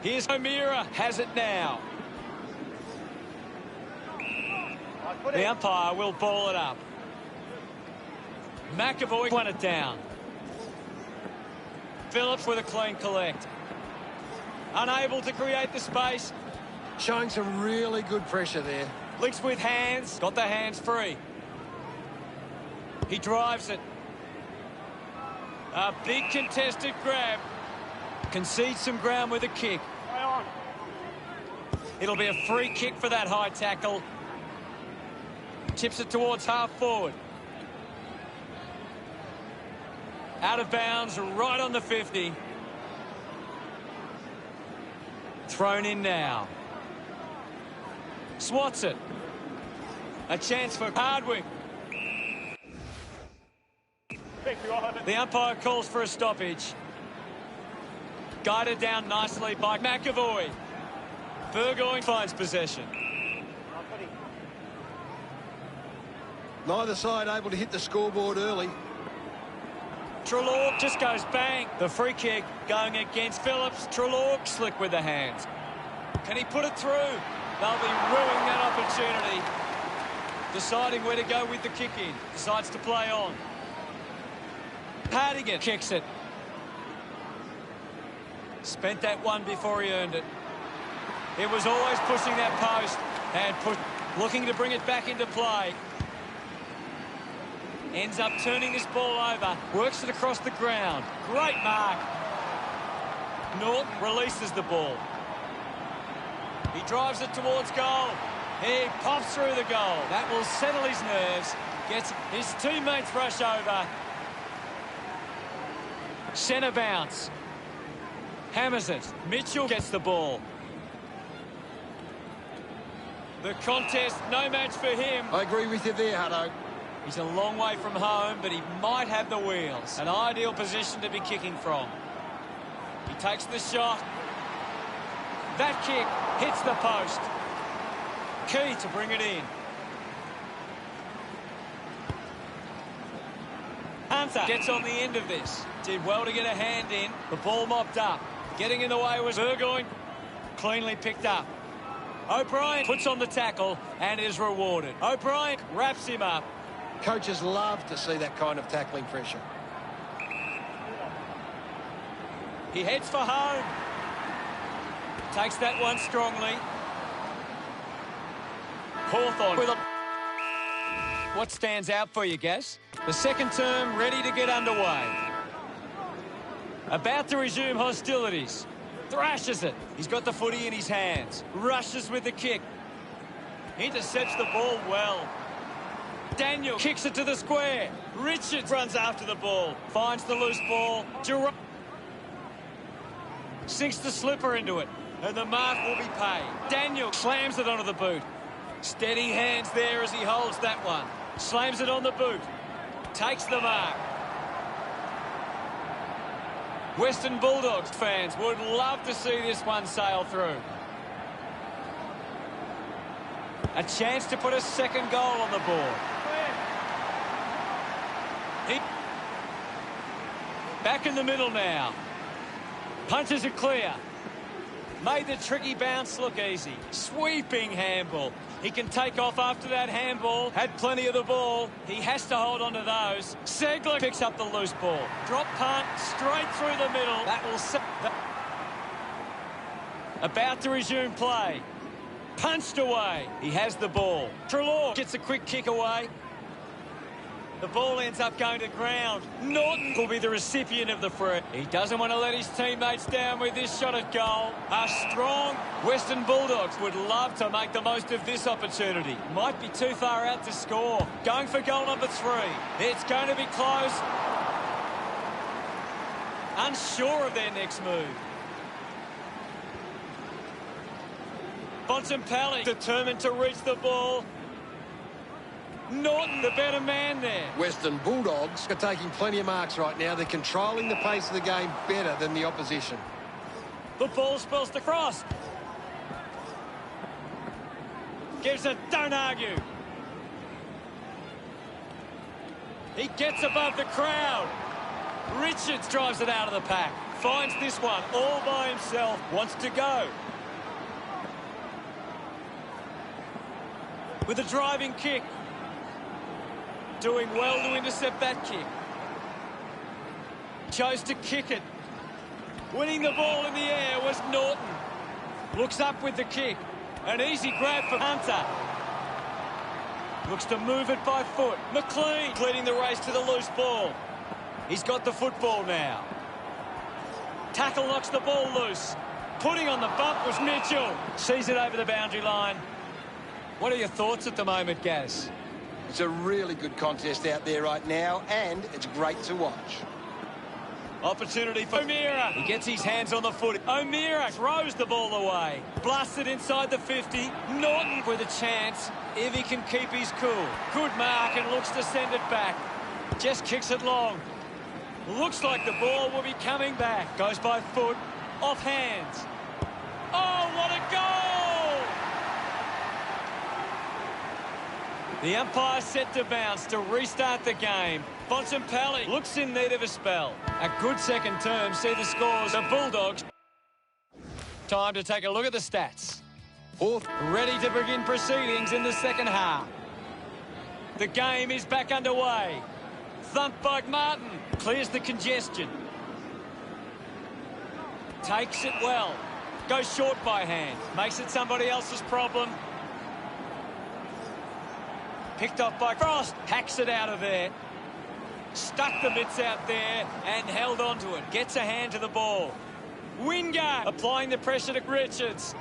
Here's O'Meara, has it now. The umpire will ball it up. McAvoy won it down. Phillips with a clean collect. Unable to create the space. Showing some really good pressure there. Links with hands. Got the hands free. He drives it. A big contested grab. Concedes some ground with a kick. It'll be a free kick for that high tackle. Tips it towards half forward. Out of bounds, right on the 50. Thrown in now. Swats it. A chance for Hardwick. The umpire calls for a stoppage. Guided down nicely by McAvoy. Burgoyne finds possession. Neither side able to hit the scoreboard early. Treloar just goes bang. The free kick going against Phillips. Treloar slick with the hands. Can he put it through? They'll be ruining that opportunity. Deciding where to go with the kick in. Decides to play on. Hardigan kicks it. Spent that one before he earned it. It was always pushing that post and looking to bring it back into play. Ends up turning this ball over. Works it across the ground. Great mark. Norton releases the ball. He drives it towards goal. He pops through the goal. That will settle his nerves. Gets his teammates rush over. Centre bounce. Hammers it. Mitchell gets the ball. The contest, no match for him. I agree with you there, Hutto. He's a long way from home, but he might have the wheels. An ideal position to be kicking from. He takes the shot. That kick hits the post. Key to bring it in. Hunter gets on the end of this. Did well to get a hand in. The ball mopped up. Getting in the way was Burgoyne. Cleanly picked up. O'Brien puts on the tackle and is rewarded. O'Brien wraps him up. Coaches love to see that kind of tackling pressure. He heads for home. Takes that one strongly. Hawthorn with a... What stands out for you, Gas? The second term ready to get underway. About to resume hostilities. Thrashes it. He's got the footy in his hands. Rushes with the kick. Intercepts the ball well. Daniel kicks it to the square. Richards runs after the ball. Finds the loose ball. Sinks the slipper into it. And the mark will be paid. Daniel slams it onto the boot. Steady hands there as he holds that one. Slams it on the boot. Takes the mark. Western Bulldogs fans would love to see this one sail through. A chance to put a second goal on the board. Back in the middle now. Punches it clear. Made the tricky bounce look easy. Sweeping handball. He can take off after that handball. Had plenty of the ball. He has to hold on to those. Segler picks up the loose ball. Drop punt straight through the middle. That will set. About to resume play. Punched away. He has the ball. Treloar gets a quick kick away. The ball ends up going to ground. Norton will be the recipient of the free. He doesn't want to let his teammates down with this shot at goal. A strong Western Bulldogs would love to make the most of this opportunity. Might be too far out to score. Going for goal number 3. It's going to be close. Unsure of their next move. Bontempelli determined to reach the ball. Norton, the better man there. Western Bulldogs are taking plenty of marks right now. They're controlling the pace of the game better than the opposition. The ball spills to cross. Gives it, don't argue. He gets above the crowd. Richards drives it out of the pack. Finds this one all by himself. Wants to go. With a driving kick. Doing well to intercept that kick. Chose to kick it. Winning the ball in the air was Norton. Looks up with the kick. An easy grab for Hunter. Looks to move it by foot. McLean leading the race to the loose ball. He's got the football now. Tackle knocks the ball loose. Putting on the bump was Mitchell. Sees it over the boundary line. What are your thoughts at the moment, Gaz? It's a really good contest out there right now, and it's great to watch. Opportunity for O'Meara. He gets his hands on the foot. O'Meara throws the ball away. Blasted inside the 50. Norton with a chance if he can keep his cool. Good mark and looks to send it back. Just kicks it long. Looks like the ball will be coming back. Goes by foot. Off hands. Oh, what a goal! The umpire set to bounce to restart the game. Bontempelli looks in need of a spell. A good second term. See the scores. The Bulldogs. Time to take a look at the stats. Fourth. Ready to begin proceedings in the second half. The game is back underway. Thump by Martin. Clears the congestion. Takes it well. Goes short by hand. Makes it somebody else's problem. Picked off by Frost. Hacks it out of there. Stuck the mitts out there and held on to it. Gets a hand to the ball. Wingard applying the pressure to Richards.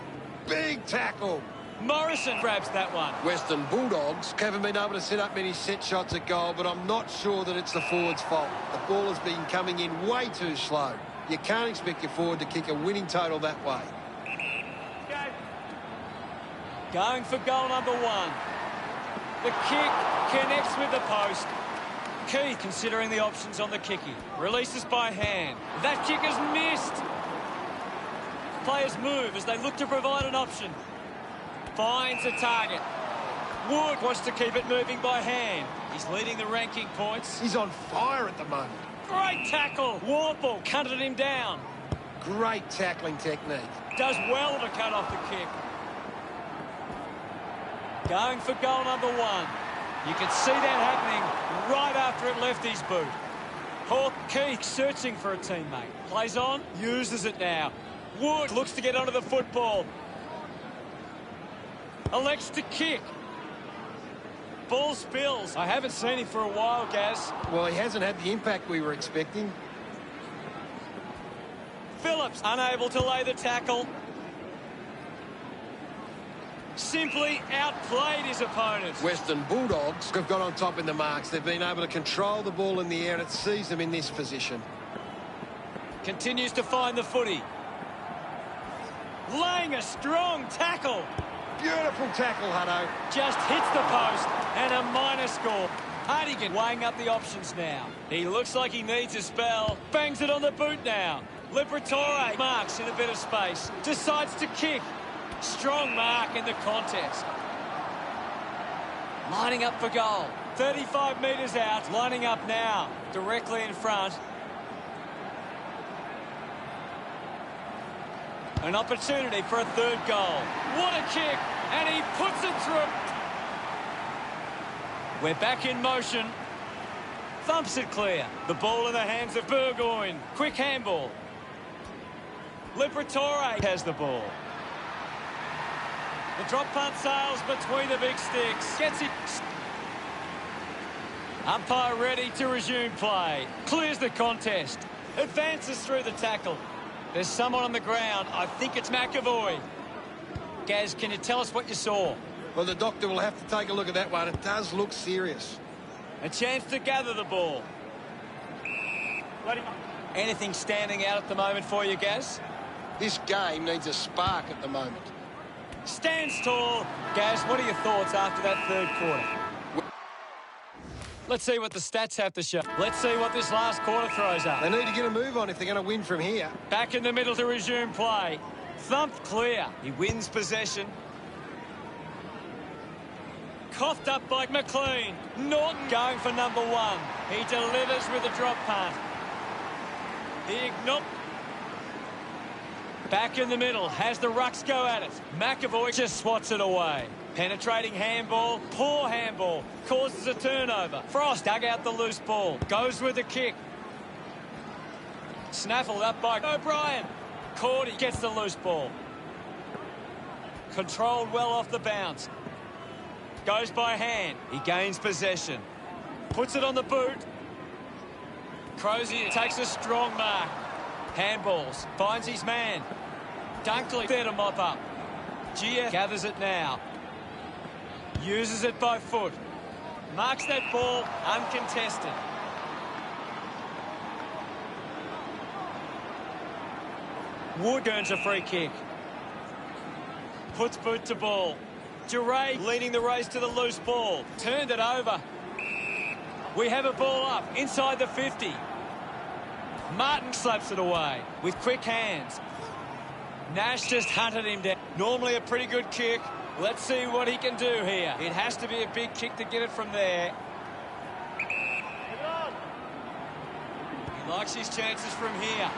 Big tackle. Morrison grabs that one. Western Bulldogs haven't been able to set up many set shots at goal, but I'm not sure that it's the forward's fault. The ball has been coming in way too slow. You can't expect your forward to kick a winning total that way. Going for goal number one. The kick connects with the post. Keith considering the options on the kicky. Releases by hand. That kick is missed. Players move as they look to provide an option. Finds a target. Wood wants to keep it moving by hand. He's leading the ranking points. He's on fire at the moment. Great tackle. Warple cutted him down. Great tackling technique. Does well to cut off the kick. Going for goal number one. You can see that happening right after it left his boot. Hawk Keith searching for a teammate. Plays on, uses it now. Wood looks to get onto the football. Elects to kick. Ball spills. I haven't seen him for a while, Gaz. Well, he hasn't had the impact we were expecting. Phillips unable to lay the tackle. Simply outplayed his opponent. Western Bulldogs have got on top in the marks. They've been able to control the ball in the air, and it sees them in this position. Continues to find the footy. Laying a strong tackle. Beautiful tackle, Hutto. Just hits the post and a minor score. Hardigan weighing up the options now. He looks like he needs a spell. Bangs it on the boot now. Liberatore marks in a bit of space. Decides to kick. Strong mark in the contest. Lining up for goal. 35 metres out. Lining up now. Directly in front. An opportunity for a third goal. What a kick. And he puts it through. We're back in motion. Thumps it clear. The ball in the hands of Burgoyne. Quick handball. Liberatore has the ball. The drop punt sails between the big sticks. Gets it. Umpire ready to resume play. Clears the contest. Advances through the tackle. There's someone on the ground. I think it's McAvoy. Gaz, can you tell us what you saw? Well, the doctor will have to take a look at that one. It does look serious. A chance to gather the ball. Anything standing out at the moment for you, Gaz? This game needs a spark at the moment. Stands tall. Gaz, what are your thoughts after that third quarter? Let's see what the stats have to show. Let's see what this last quarter throws up. They need to get a move on if they're going to win from here. Back in the middle to resume play. Thumped clear. He wins possession. Coughed up by McLean. Norton going for number one. He delivers with a drop punt. He back in the middle. Has the rucks go at it. McAvoy just swats it away. Penetrating handball. Poor handball. Causes a turnover. Frost dug out the loose ball. Goes with the kick. Snaffled up by O'Brien. Cordy gets the loose ball. Controlled well off the bounce. Goes by hand. He gains possession. Puts it on the boot. Crozier takes a strong mark. Handballs. Finds his man. Dunkley there to mop up. Gia gathers it now. Uses it by foot. Marks that ball uncontested. Wood earns a free kick. Puts boot to ball. Duray leading the race to the loose ball. Turned it over. We have a ball up inside the 50. Martin slaps it away with quick hands. Nash just hunted him down. Normally a pretty good kick. Let's see what he can do here. It has to be a big kick to get it from there. He likes his chances from here.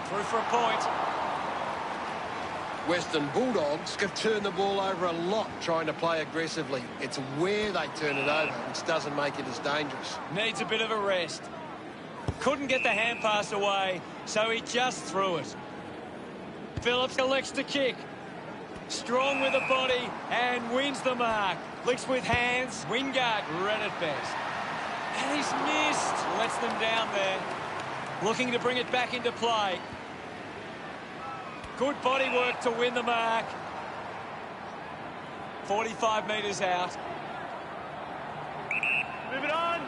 Through for a point. Western Bulldogs have turned the ball over a lot trying to play aggressively. It's where they turn it over which doesn't make it as dangerous. Needs a bit of a rest. Couldn't get the hand pass away, so he just threw it. Phillips elects to kick. Strong with the body and wins the mark. Licks with hands. Wingard read it best. And he's missed. Lets them down there. Looking to bring it back into play. Good body work to win the mark. 45 metres out. Move it on.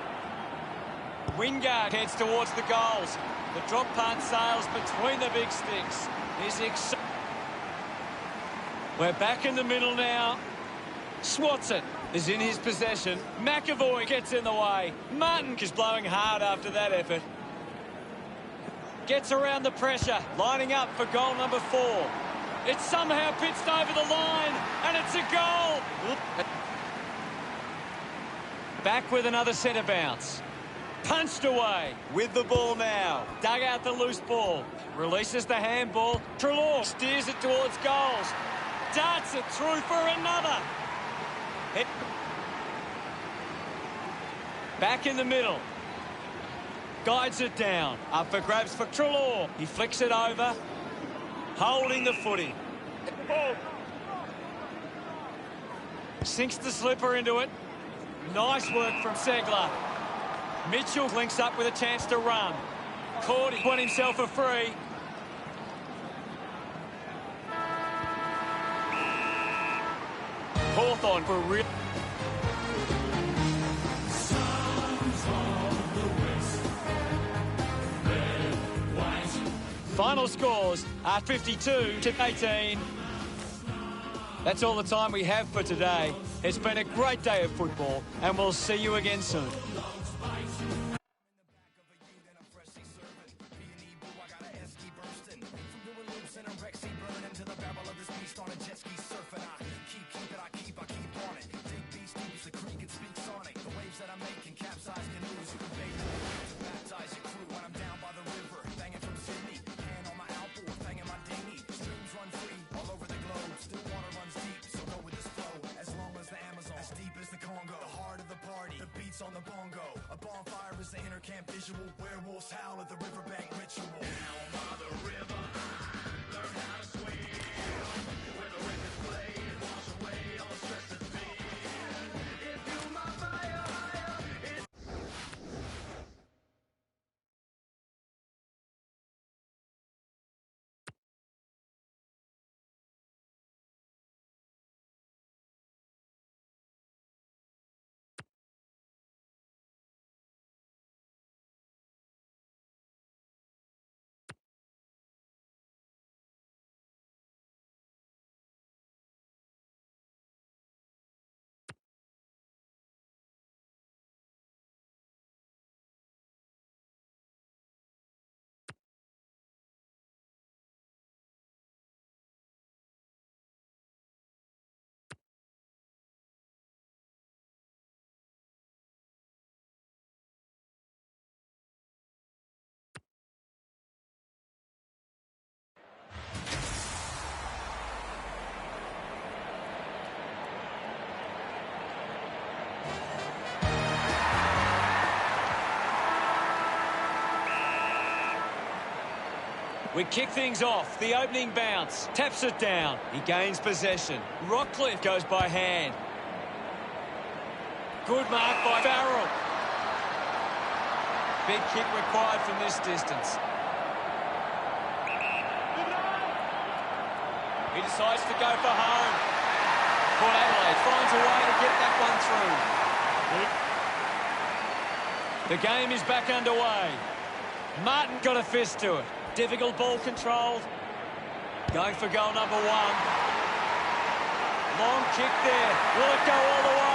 Wingard heads towards the goals. The drop punt sails between the big sticks. We're back in the middle now. Swats it. Is in his possession. McAvoy gets in the way. Martin is blowing hard after that effort. Gets around the pressure. Lining up for goal number 4. It's somehow pitched over the line. And it's a goal. Back with another centre bounce. Punched away with the ball now. Dug out the loose ball. Releases the handball. Treloar steers it towards goals. Darts it through for another. Back in the middle. Guides it down. Up for grabs for Treloar. He flicks it over. Holding the footy. Sinks the slipper into it. Nice work from Segler. Mitchell links up with a chance to run. Cordy won himself a free. Hawthorn for real. Final scores are 52 to 18. That's all the time we have for today. It's been a great day of football, and we'll see you again soon. On the bongo, a bonfire is the inner camp visual. Werewolves howl at the riverbank ritual. Down by the river, I learned how to We kick things off. The opening bounce. Taps it down. He gains possession. Rockcliffe goes by hand. Good mark by Farrell. Big kick required from this distance. He decides to go for home. Port Adelaide finds a way to get that one through. The game is back underway. Martin got a fist to it. Difficult ball controlled. Going for goal number 1. Long kick there. Will it go all the way?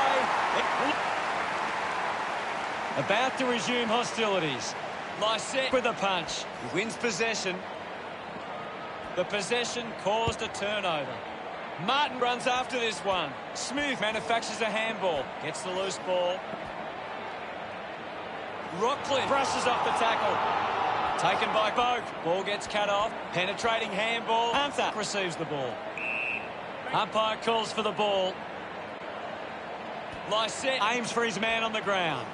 About to resume hostilities. Lysette with a punch. He wins possession. The possession caused a turnover. Martin runs after this one. Smooth manufactures a handball. Gets the loose ball. Rockcliffe brushes off the tackle. Taken by Boak. Ball gets cut off. Penetrating handball. Hunter receives the ball. Umpire calls for the ball. Lysette aims for his man on the ground.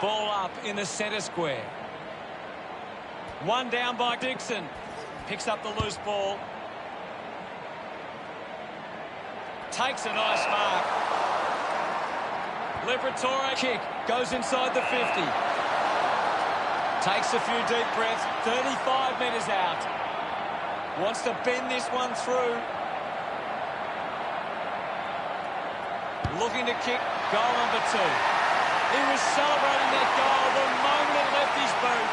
Ball up in the centre square. One down by Dixon. Picks up the loose ball. Takes a nice mark. Liberatore kick. Goes inside the 50. Takes a few deep breaths. 35 metres out. Wants to bend this one through. Looking to kick goal number 2. He was celebrating that goal the moment it left his boot.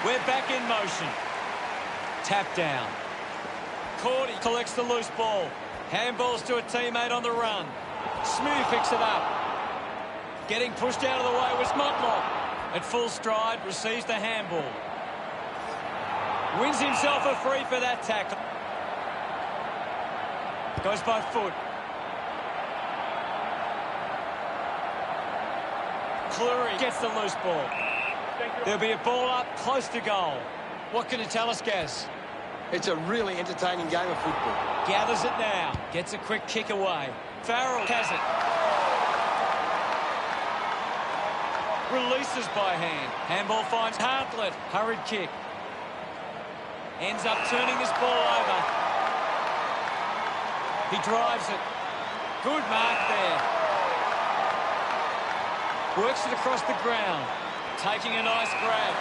We're back in motion. Tap down. Cordy collects the loose ball. Handballs to a teammate on the run. Smooth picks it up. Getting pushed out of the way was Motlop. At full stride, receives the handball. Wins himself a free for that tackle. Goes by foot. Cleary gets the loose ball. There'll be a ball up close to goal. What can you tell us, Gaz? It's a really entertaining game of football. Gathers it now. Gets a quick kick away. Farrell has it. Releases by hand. Handball finds Hartlett. Hurried kick. Ends up turning this ball over. He drives it. Good mark there. Works it across the ground. Taking a nice grab.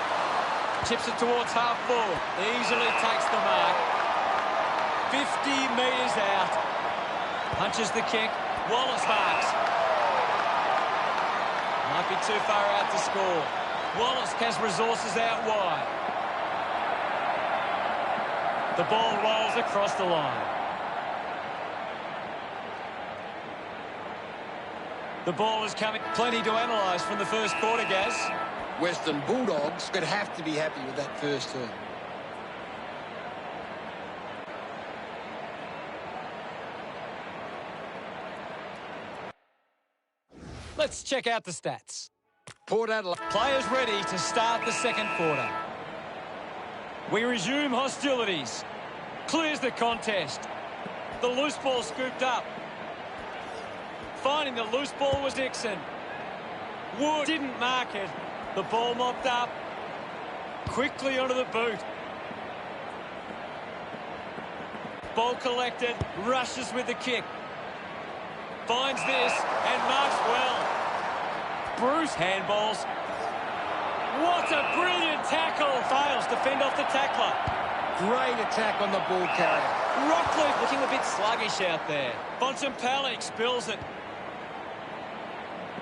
Chips it towards half forward. Easily takes the mark. 50 metres out. Punches the kick. Wallace marks. Might be too far out to score. Wallace has resources out wide. The ball rolls across the line. The ball is coming. Plenty to analyse from the first quarter, Gaz. Western Bulldogs could have to be happy with that first turn. Let's check out the stats. Port Adelaide. Players ready to start the second quarter. We resume hostilities. Clears the contest. The loose ball scooped up. Finding the loose ball was Dixon. Wood didn't mark it. The ball mopped up. Quickly onto the boot. Ball collected. Rushes with the kick. Finds this and marks well. Bruce handballs. What a brilliant tackle. Fails to fend off the tackler. Great attack on the ball carrier. Rockcliffe looking a bit sluggish out there. Bontempelli spills it.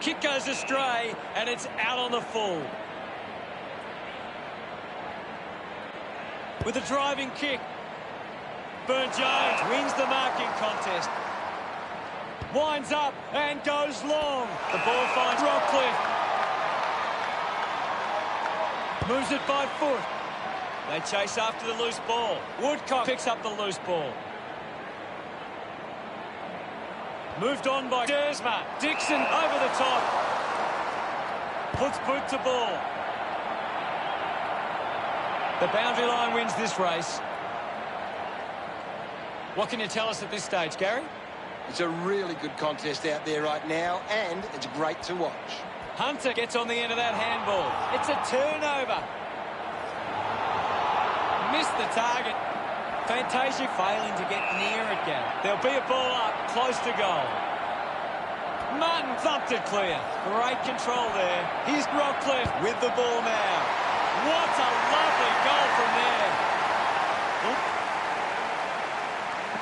Kick goes astray and it's out on the full. With a driving kick. Burn-Jones wins the marking contest. Winds up and goes long. The ball finds Rockcliffe. Moves it by foot. They chase after the loose ball. Woodcock picks up the loose ball. Moved on by Dersma. Dixon over the top. Puts boot to ball. The boundary line wins this race. What can you tell us at this stage, Gary? It's a really good contest out there right now, and it's great to watch. Hunter gets on the end of that handball. It's a turnover. Missed the target. Fantasia failing to get near it, Gav. There'll be a ball up, close to goal. Martin thumped it clear. Great control there. Here's Rockcliffe with the ball now. What a lovely goal from there.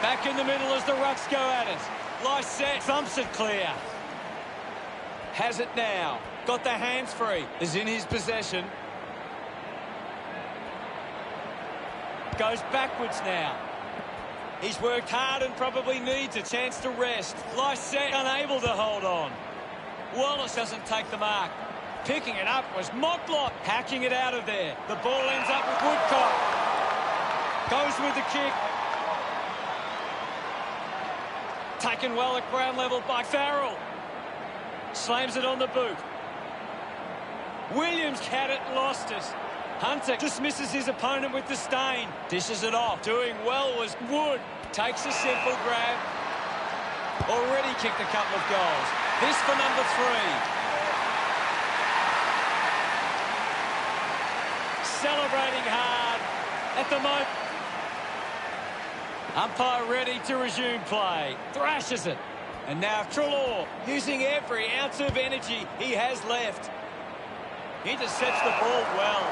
Back in the middle as the Rucks go at it. Lysette thumps it clear. Has it now. Got the hands free. Is in his possession. Goes backwards now. He's worked hard and probably needs a chance to rest. Lysette unable to hold on. Wallace doesn't take the mark. Picking it up was Motlop. Hacking it out of there. The ball ends up with Woodcock. Goes with the kick. Taken well at ground level by Farrell. Slams it on the boot. Williams had it, lost it. Hunter dismisses his opponent with disdain. Dishes it off. Doing well was Wood. Takes a simple grab. Already kicked a couple of goals. This for number 3. Celebrating hard at the moment. Umpire ready to resume play. Thrashes it. And now Treloar using every ounce of energy he has left. Intercepts the ball well.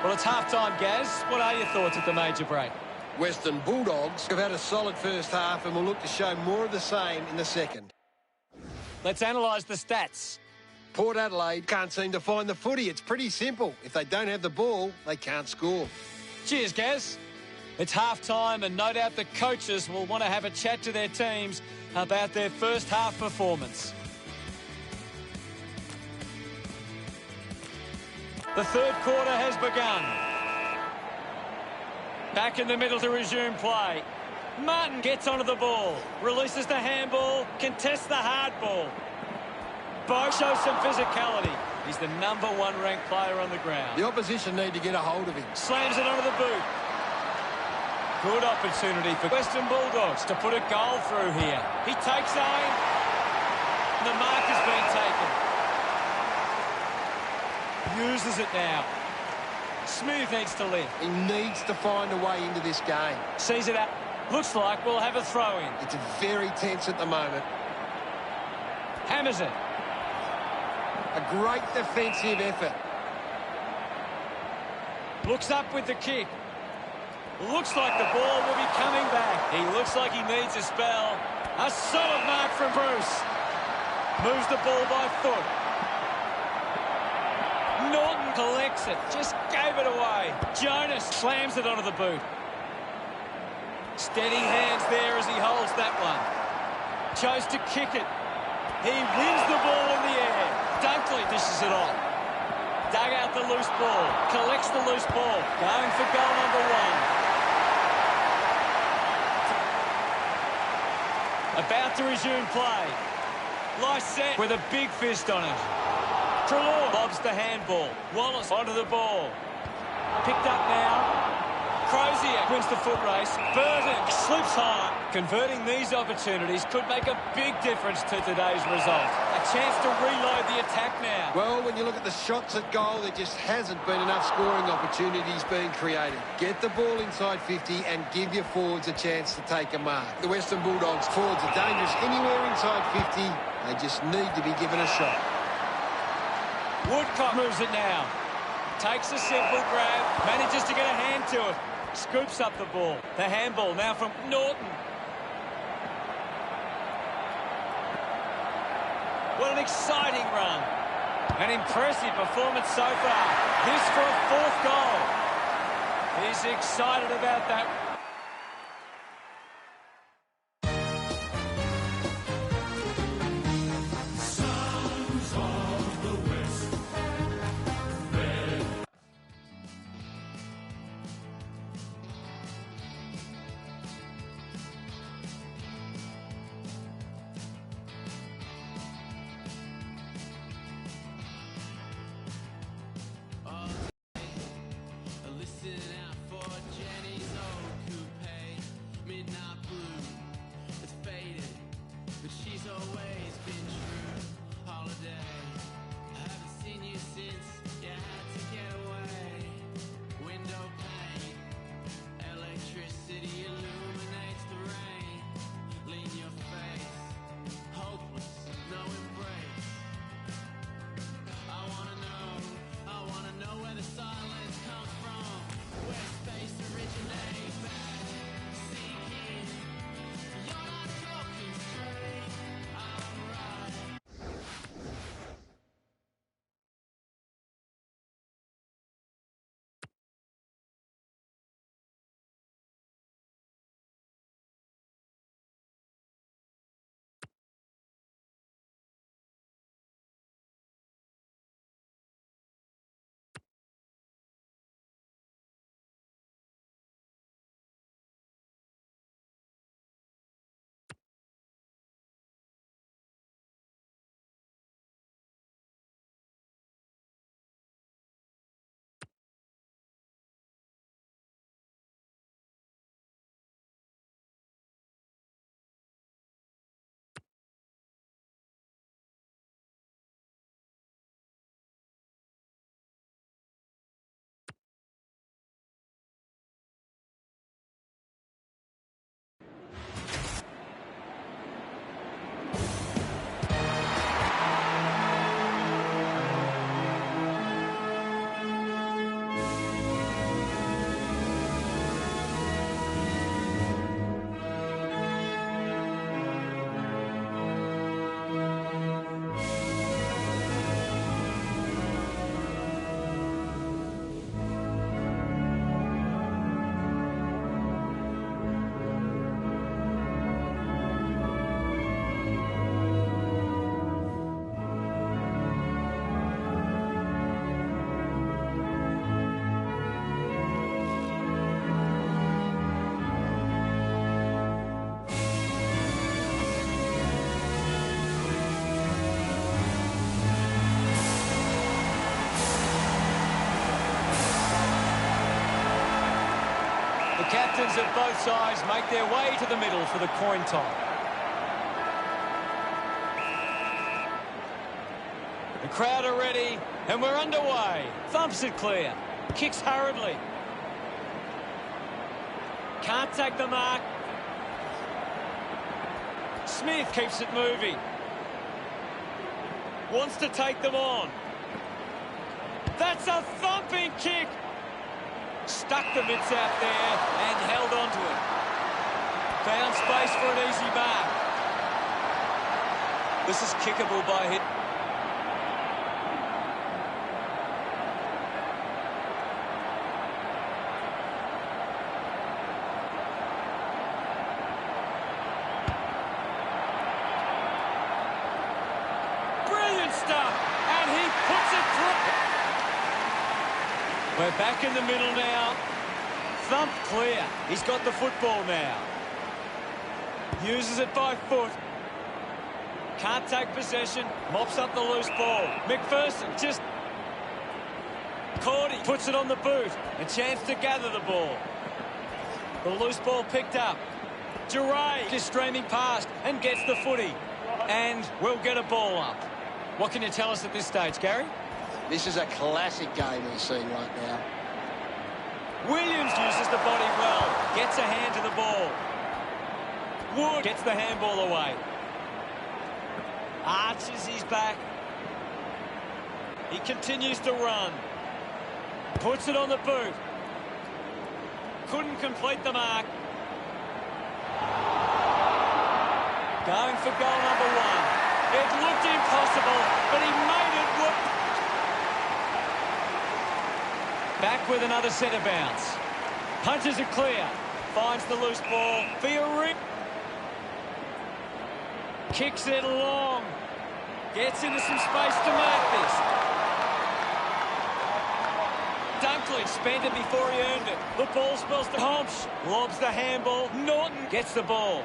Well, it's half-time, Gaz. What are your thoughts at the major break? Western Bulldogs have had a solid first half and will look to show more of the same in the second. Let's analyse the stats. Port Adelaide can't seem to find the footy. It's pretty simple. If they don't have the ball, they can't score. Cheers, Gaz. It's half-time and no doubt the coaches will want to have a chat to their teams about their first half performance. The third quarter has begun. Back in the middle to resume play. Martin gets onto the ball, releases the handball, contests the hard ball. Bo shows some physicality. He's the number 1 ranked player on the ground. The opposition need to get a hold of him. Slams it onto the boot. Good opportunity for Western Bulldogs to put a goal through here. He takes aim. The mark has been taken. Uses it now. Smooth needs to lift. He needs to find a way into this game. Sees it out. Looks like we'll have a throw in. It's very tense at the moment. Hammers it. A great defensive effort. Looks up with the kick. Looks like the ball will be coming back. He looks like he needs a spell. A solid mark from Bruce. Moves the ball by foot. Norton collects it. Just gave it away. Jonas slams it onto the boot. Steady hands there as he holds that one. Chose to kick it. He wins the ball in the air. Dunkley dishes it on. Dug out the loose ball. Collects the loose ball. Going for goal number 1. About to resume play. Lysette with a big fist on it. Treloar lobs the handball. Wallace onto the ball. Picked up now. Crozier wins the foot race. Burton slips high. Converting these opportunities could make a big difference to today's result. A chance to reload the attack now. Well, when you look at the shots at goal, there just hasn't been enough scoring opportunities being created. Get the ball inside 50 and give your forwards a chance to take a mark. The Western Bulldogs forwards are dangerous anywhere inside 50. They just need to be given a shot. Woodcock moves it now. Takes a simple grab. Manages to get a hand to it. Scoops up the ball. The handball now from Norton. What an exciting run. An impressive performance so far. This for a 4th goal. He's excited about that. The captains of both sides make their way to the middle for the coin toss. The crowd are ready, and we're underway. Thumps it clear. Kicks hurriedly. Can't take the mark. Smith keeps it moving. Wants to take them on. That's a thumping kick. Stuck the mitts out there and held on to it. Found space for an easy mark. This is kickable by hit. Brilliant stuff, and he puts it through. We're back in the middle now. Thump clear. He's got the football now. Uses it by foot. Can't take possession. Mops up the loose ball. McPherson just caught. He puts it on the boot. A chance to gather the ball. The loose ball picked up. Duray is streaming past and gets the footy. And we'll get a ball up. What can you tell us at this stage, Gary? This is a classic game we're seeing right now. Williams uses the body well. Gets a hand to the ball. Wood gets the handball away. Arches his back. He continues to run. Puts it on the boot. Couldn't complete the mark. Going for goal number one. It looked impossible, but he made it look. Back with another centre bounce. Punches it clear. Finds the loose ball. Fiori kicks it long. Gets into some space to mark this. Dunkley spent it before he earned it. The ball spells to Homsch. Lobs the handball. Norton gets the ball.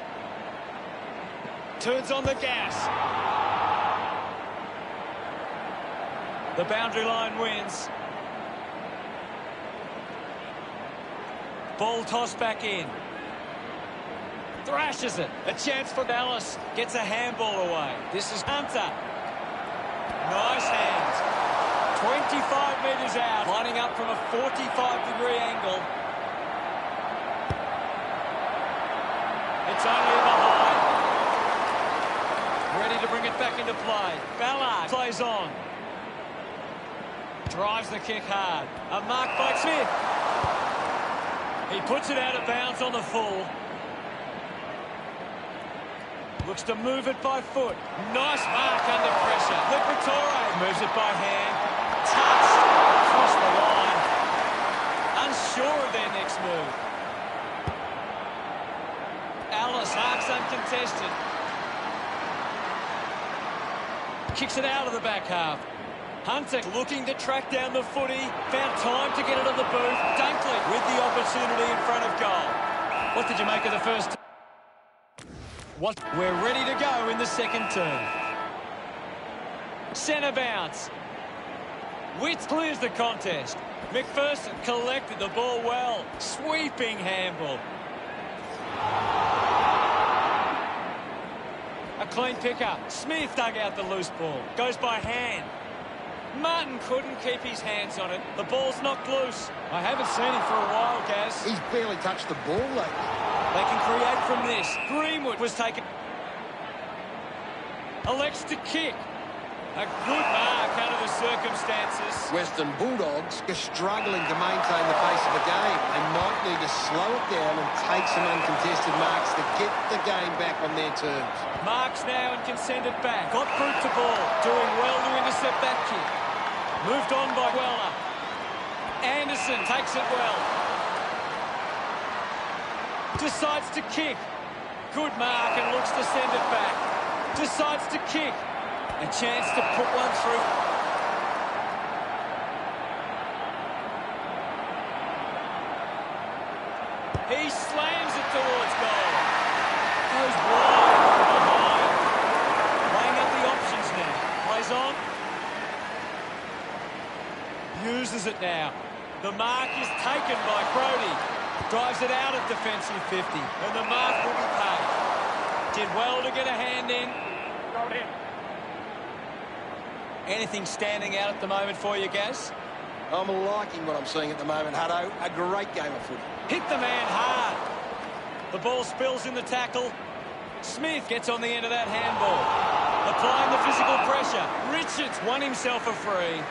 Turns on the gas. The boundary line wins. Ball tossed back in. Thrashes it. A chance for Dallas. Gets a handball away. This is Hunter. Nice hands. 25 metres out. Lining up from a 45-degree angle. It's only behind. Ready to bring it back into play. Ballard plays on. Drives the kick hard. A mark by Smith. He puts it out of bounds on the full. Looks to move it by foot. Nice mark under pressure. Liberatore moves it by hand. Touched across the line. Unsure of their next move. Alice marks uncontested. Kicks it out of the back half. Hunter looking to track down the footy. Found time to get it on the boot. Dunkley with the opportunity in front of goal. What did you make of the first? We're ready to go in the second term. Centre bounce. Witt clears the contest. McPherson collected the ball well. Sweeping handball. A clean pickup. Smith dug out the loose ball. Goes by hand. Martin couldn't keep his hands on it. The ball's knocked loose. I haven't seen him for a while, Gaz. He's barely touched the ball lately. They can create from this. Greenwood was taken. Elects to kick. A good mark under the circumstances. Western Bulldogs are struggling to maintain the pace of the game. They might need to slow it down and take some uncontested marks to get the game back on their terms. Marks now and can send it back. Got Brute to ball. Doing well to intercept that kick. Moved on by Weller. Anderson takes it well. Decides to kick. Good mark and looks to send it back. Decides to kick. A chance to put one through. He slams it towards goal. Goes wide from behind. Weighing up the options now. Plays on. Uses it now. The mark is taken by Brody. Drives it out of defensive 50, and the mark will be paid. Did well to get a hand in. Go in. Anything standing out at the moment for you, Gaz? I'm liking what I'm seeing at the moment, Hutto. A great game of footy. Hit the man hard. The ball spills in the tackle. Smith gets on the end of that handball. Applying the physical pressure. Richards won himself a free.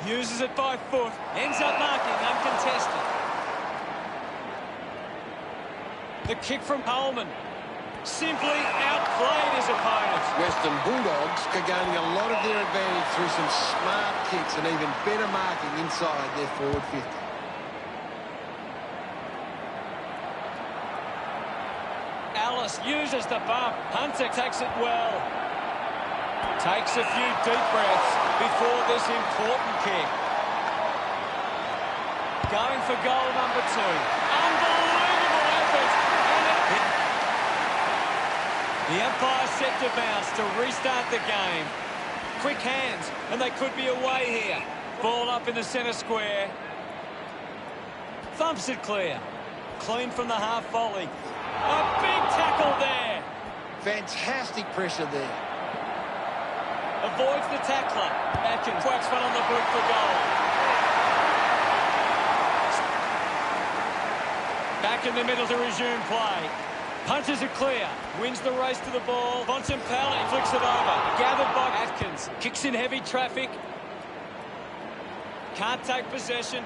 Uses it by foot. Ends up marking uncontested. The kick from Coleman. Simply outplayed his opponents. Western Bulldogs are gaining a lot of their advantage through some smart kicks and even better marking inside their forward 50. Alice uses the bump. Hunter takes it well. Takes a few deep breaths before this important kick. Going for goal number 2. Unbelievable effort. And the umpire set to bounce to restart the game. Quick hands, and they could be away here. Ball up in the centre square. Thumps it clear. Clean from the half volley. A big tackle there. Fantastic pressure there. Avoids the tackler. Atkins whacks one on the boot for goal. Back in the middle to resume play. Punches it clear. Wins the race to the ball. Bontempelli flicks it over. Gathered by Atkins. Kicks in heavy traffic. Can't take possession.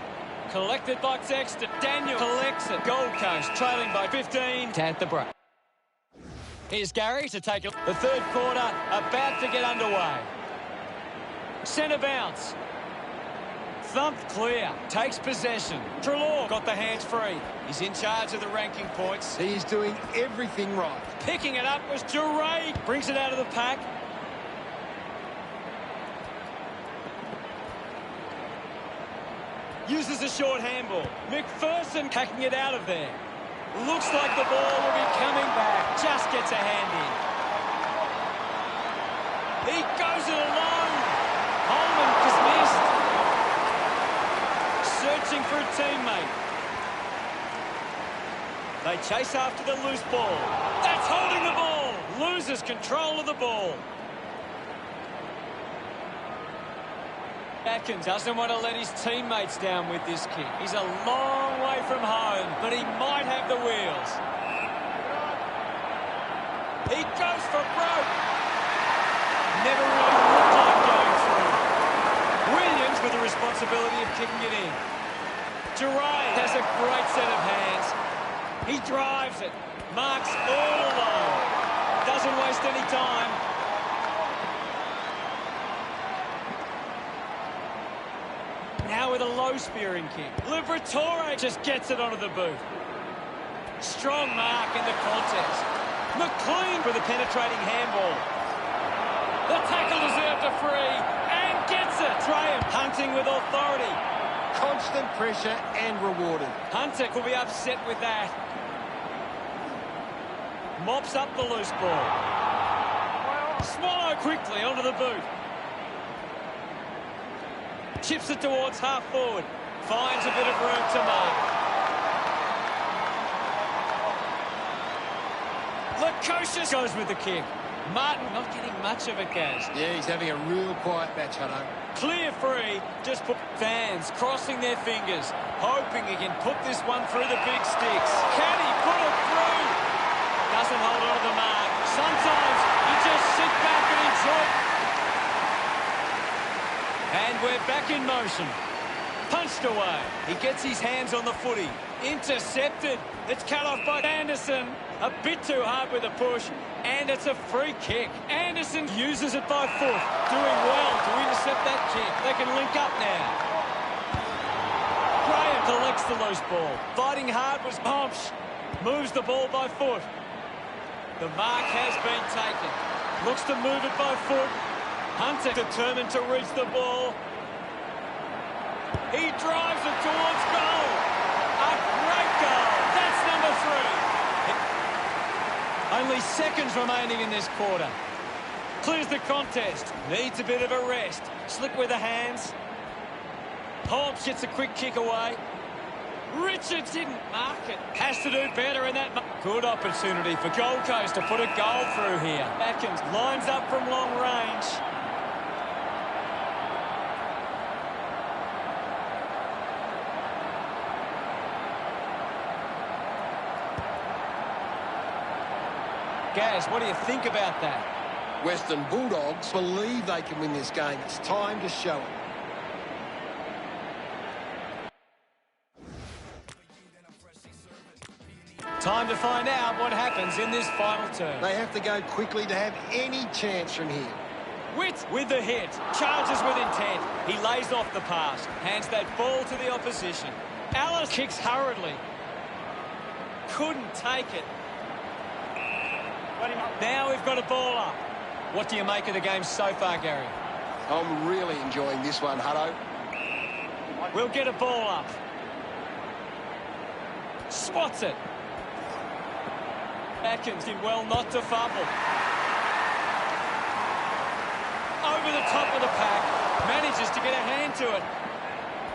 Collected by Sexton. Daniel collects it. Gold Coast trailing by 15 at the break. Here's Gary to take it. The third quarter about to get underway. Centre bounce. Thumped clear. Takes possession. Treloar got the hands free. He's in charge of the ranking points. He's doing everything right. Picking it up was Duray. Brings it out of the pack. Uses a short handball. McPherson kicking it out of there. Looks like the ball will be coming back. Just gets a hand in. He goes it alone. Holman is missed. Searching for a teammate. They chase after the loose ball. That's holding the ball. Loses control of the ball. Atkins doesn't want to let his teammates down with this kick. He's a long way from home, but he might have the wheels. He goes for broke. Never really looked like going through. Williams with the responsibility of kicking it in. Duray has a great set of hands. He drives it. Marks all alone. Doesn't waste any time. Now with a low spearing kick. Liberatore just gets it onto the boot. Strong mark in the contest. McLean for the penetrating handball. The tackle deserved a free and gets it. Graham hunting with authority. Constant pressure and rewarded. Hunter will be upset with that. Mops up the loose ball. Swallow quickly onto the boot. Chips it towards half forward. Finds a bit of room to mark. Lukosius goes with the kick. Martin not getting much of it, Gaz. Yeah, he's having a real quiet match, Hutto. Clear free. Just put fans crossing their fingers, hoping he can put this one through the big sticks. Can he put it through? Doesn't hold on to the mark. Sometimes you just sit back and enjoy it. And we're back in motion. Punched away. He gets his hands on the footy. Intercepted. It's cut off by Anderson. A bit too hard with the push. And it's a free kick. Anderson uses it by foot. Doing well to intercept that kick. They can link up now. Graham collects the loose ball. Fighting hard was Pomsch. Moves the ball by foot. The mark has been taken. Looks to move it by foot. Hunter determined to reach the ball. He drives it towards goal. A great goal. That's number 3. Only seconds remaining in this quarter. Clears the contest. Needs a bit of a rest. Slick with the hands. Holmes gets a quick kick away. Richards didn't mark it. Has to do better in that. Good opportunity for Gold Coast to put a goal through here. Atkins lines up from long range. Gaz, what do you think about that? Western Bulldogs believe they can win this game. It's time to show it. Time to find out what happens in this final term. They have to go quickly to have any chance from here. Witt with the hit. Charges with intent. He lays off the pass. Hands that ball to the opposition. Alice kicks hurriedly. Couldn't take it. Now we've got a ball up. What do you make of the game so far, Gary? I'm really enjoying this one, Hutto. We'll get a ball up. Spots it. Atkins did well not to fumble. Over the top of the pack. Manages to get a hand to it.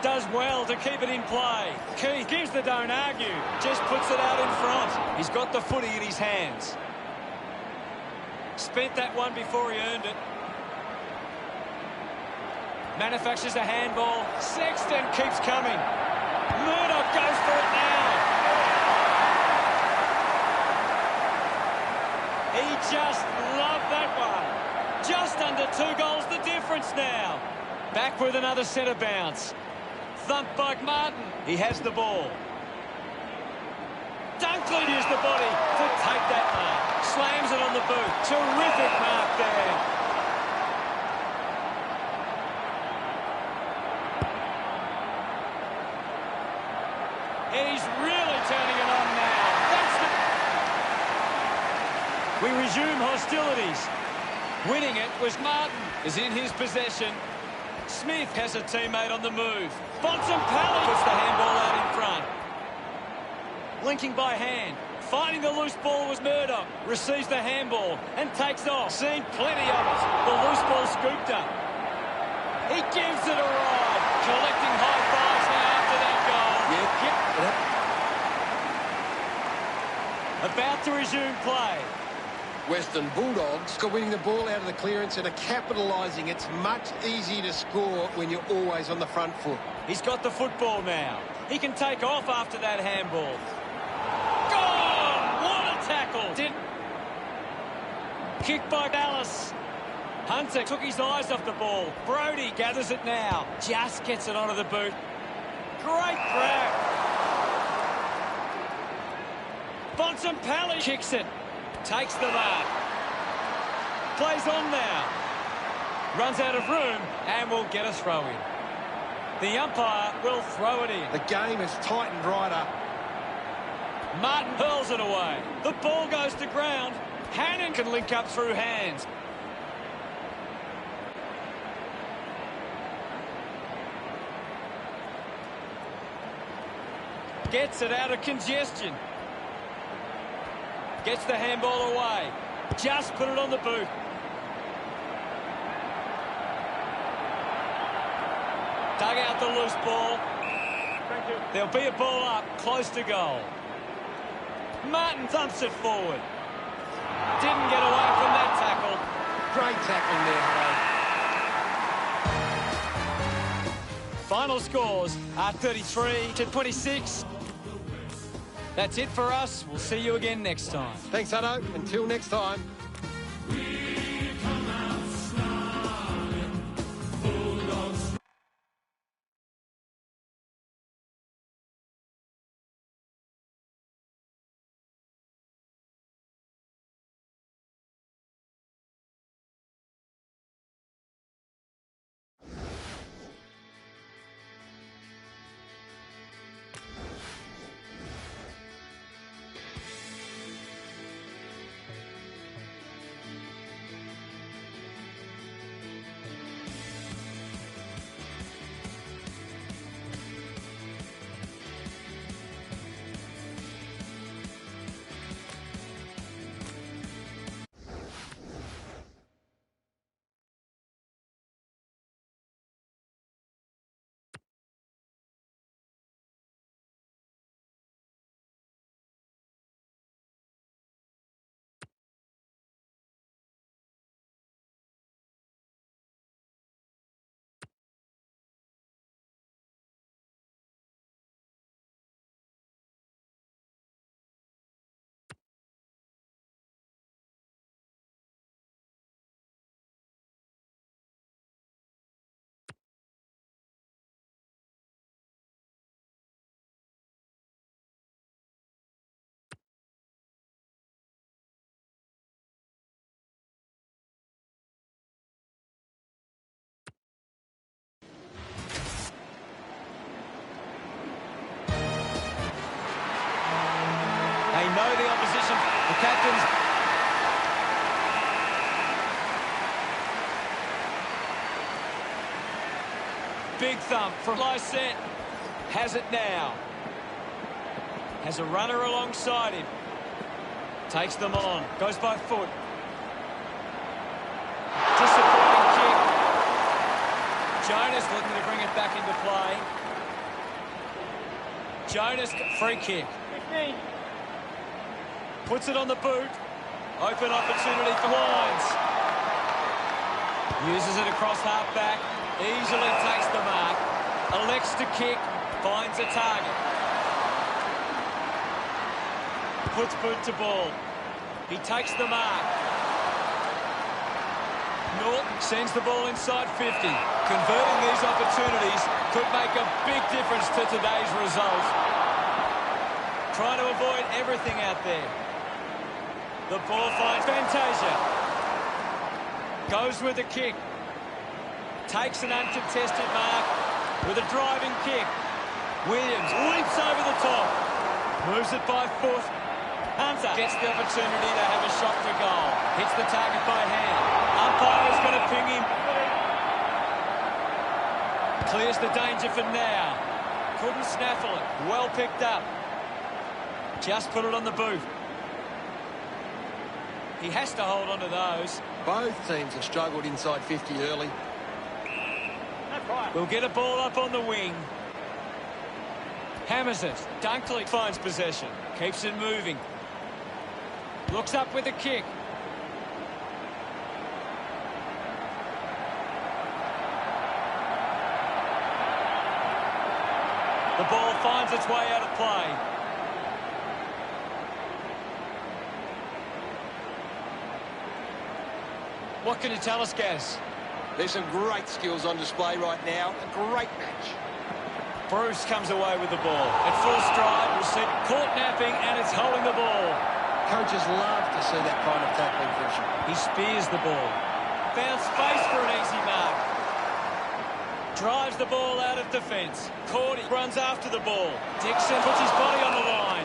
Does well to keep it in play. Key gives the don't argue. Just puts it out in front. He's got the footy in his hands. Spent that one before he earned it. Manufactures a handball. Sexton keeps coming. Murdoch goes for it now. He just loved that one. Just under 2 goals the difference now. Back with another centre bounce. Thumped by Martin. He has the ball. Dunkley used the body to take that mark. Slams it on the boot. Terrific mark there. He's really turning it on now. That's the... We resume hostilities. Winning it was Martin. Is in his possession. Smith has a teammate on the move. Bontempelli puts the handball out in front. Linking by hand. Finding the loose ball was Murdoch. Receives the handball and takes off. Seen plenty of it. The loose ball scooped up. He gives it a ride. Collecting high fives now after that goal. About to resume play. Western Bulldogs are winning the ball out of the clearance and are capitalising. It's much easier to score when you're always on the front foot. He's got the football now. He can take off after that handball. Gone! What a tackle! Kick by Dallas. Hunter took his eyes off the ball. Brody gathers it now. Just gets it onto the boot. Great grab. Bontempelli kicks it. Takes the mark. Plays on now. Runs out of room and will get a throw in. The umpire will throw it in. The game has tightened right up. Martin hurls it away. The ball goes to ground. Hannon can link up through hands. Gets it out of congestion. Gets the handball away. Just put it on the boot. Dug out the loose ball. Thank you. There'll be a ball up, close to goal. Martin thumps it forward. Didn't get away from that tackle. Great tackling there, Hutto. Final scores are 33-26. That's it for us. We'll see you again next time. Thanks, Hutto. Until next time. know the opposition. The captain's... Big thump from Lysette. Has it now. Has a runner alongside him. Takes them on. Goes by foot. Disappointing kick. Jonas looking to bring it back into play. Jonas, free kick. 15. Puts it on the boot. Open opportunity for Wines. Uses it across half-back. Easily takes the mark. Elects to kick. Finds a target. Puts boot to ball. He takes the mark. Norton sends the ball inside 50. Converting these opportunities could make a big difference to today's result. Trying to avoid everything out there. The ball finds Fantasia. Goes with the kick. Takes an uncontested mark with a driving kick. Williams leaps over the top. Moves it by foot. Hunter gets the opportunity to have a shot for goal. Hits the target by hand. Umpire is going to ping him. Clears the danger for now. Couldn't snaffle it. Well picked up. Just put it on the boot. He has to hold on to those. Both teams have struggled inside 50 early. That's right. We'll get a ball up on the wing. Hammers it. Dunkley finds possession. Keeps it moving. Looks up with a kick. The ball finds its way out of play. What can you tell us, Gaz? There's some great skills on display right now. A great match. Bruce comes away with the ball. At full stride, we'll see caught napping, and it's holding the ball. Coaches love to see that kind of tackling pressure. He spears the ball. Found space for an easy mark. Drives the ball out of defence. Cordy runs after the ball. Dixon puts his body on the line.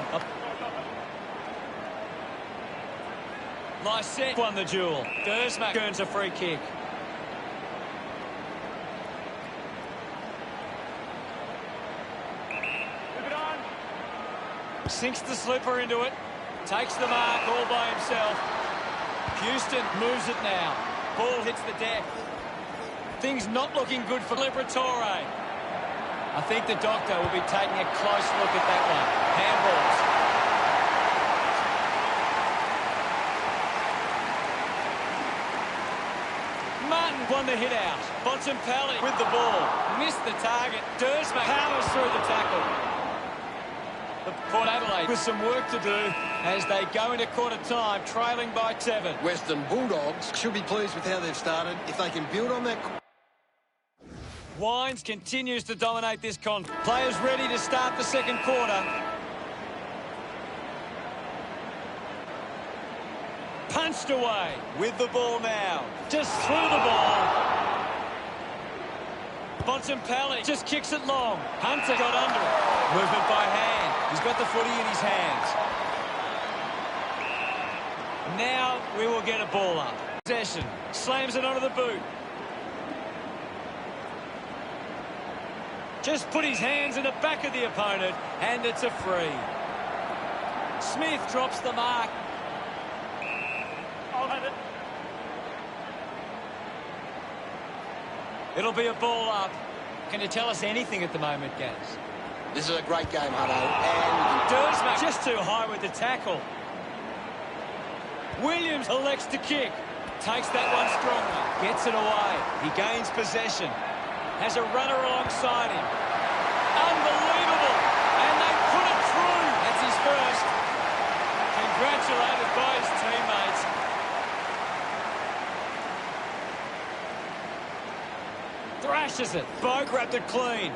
Lysette won the duel. Dersmack earns a free kick. Move it on. Sinks the slipper into it. Takes the mark all by himself. Houston moves it now. Ball hits the deck. Things not looking good for Liberatore. I think the doctor will be taking a close look at that one. Handballs. Martin won the hit out. Bontempelli with the ball. Missed the target. Dersmack powers through the tackle. The Port Adelaide with some work to do as they go into quarter time, trailing by 7. Western Bulldogs should be pleased with how they've started. If they can build on that... Wines continues to dominate this Players ready to start the second quarter. Punched away with the ball now. Just through the ball. Bontempelli just kicks it long. Hunter got under it. Movement by hand. He's got the footy in his hands. Now we will get a ball up. Possession. Slams it onto the boot. Just put his hands in the back of the opponent, and it's a free. Smith drops the mark. I'll have it. It'll be a ball up. Can you tell us anything at the moment, Gaz? This is a great game, Hutto. And Dersmack just too high with the tackle. Williams elects to kick. Takes that one strongly. Gets it away. He gains possession. Has a runner alongside him. Unbelievable. And they put it through. That's his first. Congratulated by his teammates. Thrashes it. Bo grabbed it clean.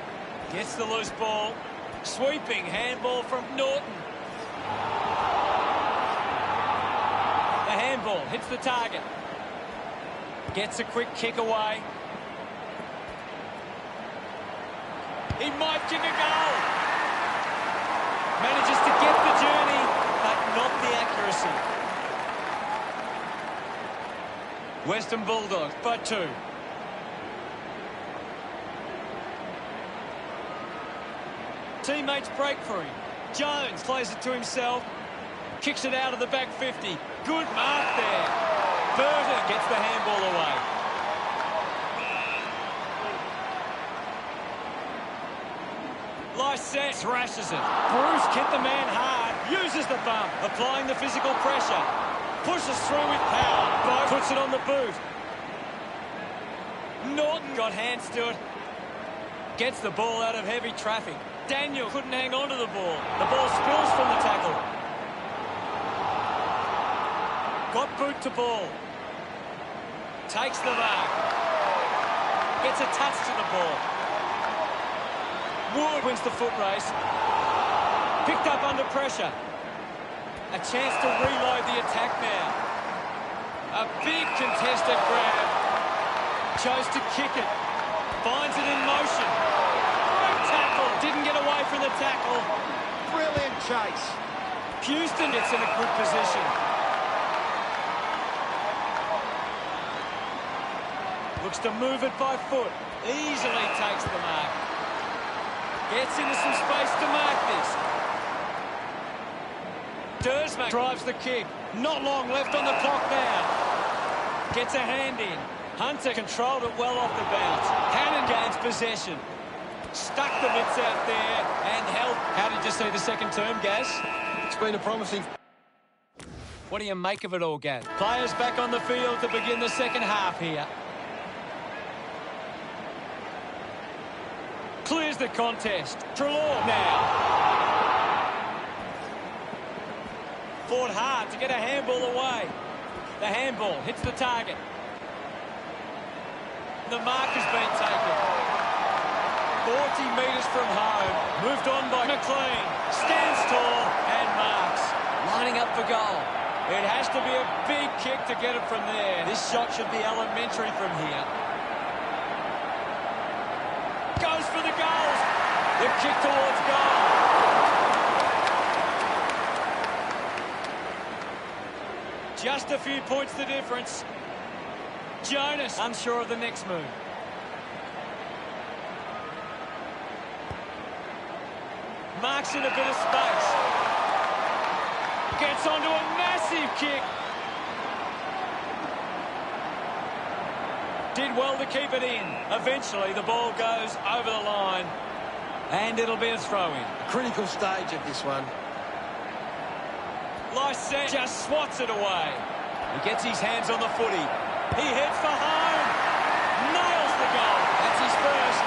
Gets the loose ball. Sweeping handball from Norton. The handball hits the target. Gets a quick kick away. He might kick a goal. Manages to get the journey, but not mercy. Western Bulldogs by 2. Teammates break for him. Jones plays it to himself. Kicks it out of the back 50. Good mark there. Burton gets the handball away. Lysette thrashes it. Bruce hit the man hard. Uses the bump. Applying the physical pressure. Pushes through with power. Bo puts it on the boot. Norton got hands to it. Gets the ball out of heavy traffic. Daniel couldn't hang on to the ball. The ball spills from the tackle. Got boot to ball. Takes the mark. Gets a touch to the ball. Wood wins the foot race. Picked up under pressure. A chance to reload the attack now. A big contested grab. Chose to kick it. Finds it in motion. Great tackle. Didn't get away from the tackle. Brilliant chase. Houston gets in a good position. Looks to move it by foot. Easily takes the mark. Gets into some space to mark this. Dersmak drives the kick. Not long left on the clock now. Gets a hand in. Hunter controlled it well off the bounce. Hannon gains possession. Stuck the mitts out there and held. How did you see the second term, Gaz? It's been a promising... What do you make of it all, Gaz? Players back on the field to begin the second half here. Clears the contest. Trelaw now. Fought hard to get a handball away. The handball hits the target. The mark has been taken. 40 metres from home. Moved on by McLean. Stands tall and marks. Lining up for goal. It has to be a big kick to get it from there. This shot should be elementary from here. Goes for the goals. The kick towards goal. Just a few points the difference. Jonas unsure of the next move. Marks in a bit of space. Gets onto a massive kick. Did well to keep it in. Eventually the ball goes over the line. And it'll be a throw-in. Critical stage of this one. Lysette just swats it away. He gets his hands on the footy. He heads for home. Nails the goal. That's his first.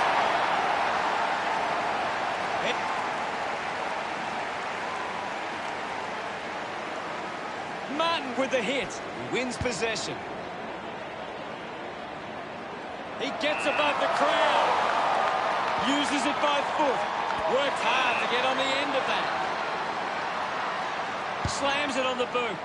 Martin with the hit. He wins possession. He gets above the crowd. Uses it by foot. Worked hard to get on the end of that. Slams it on the boot.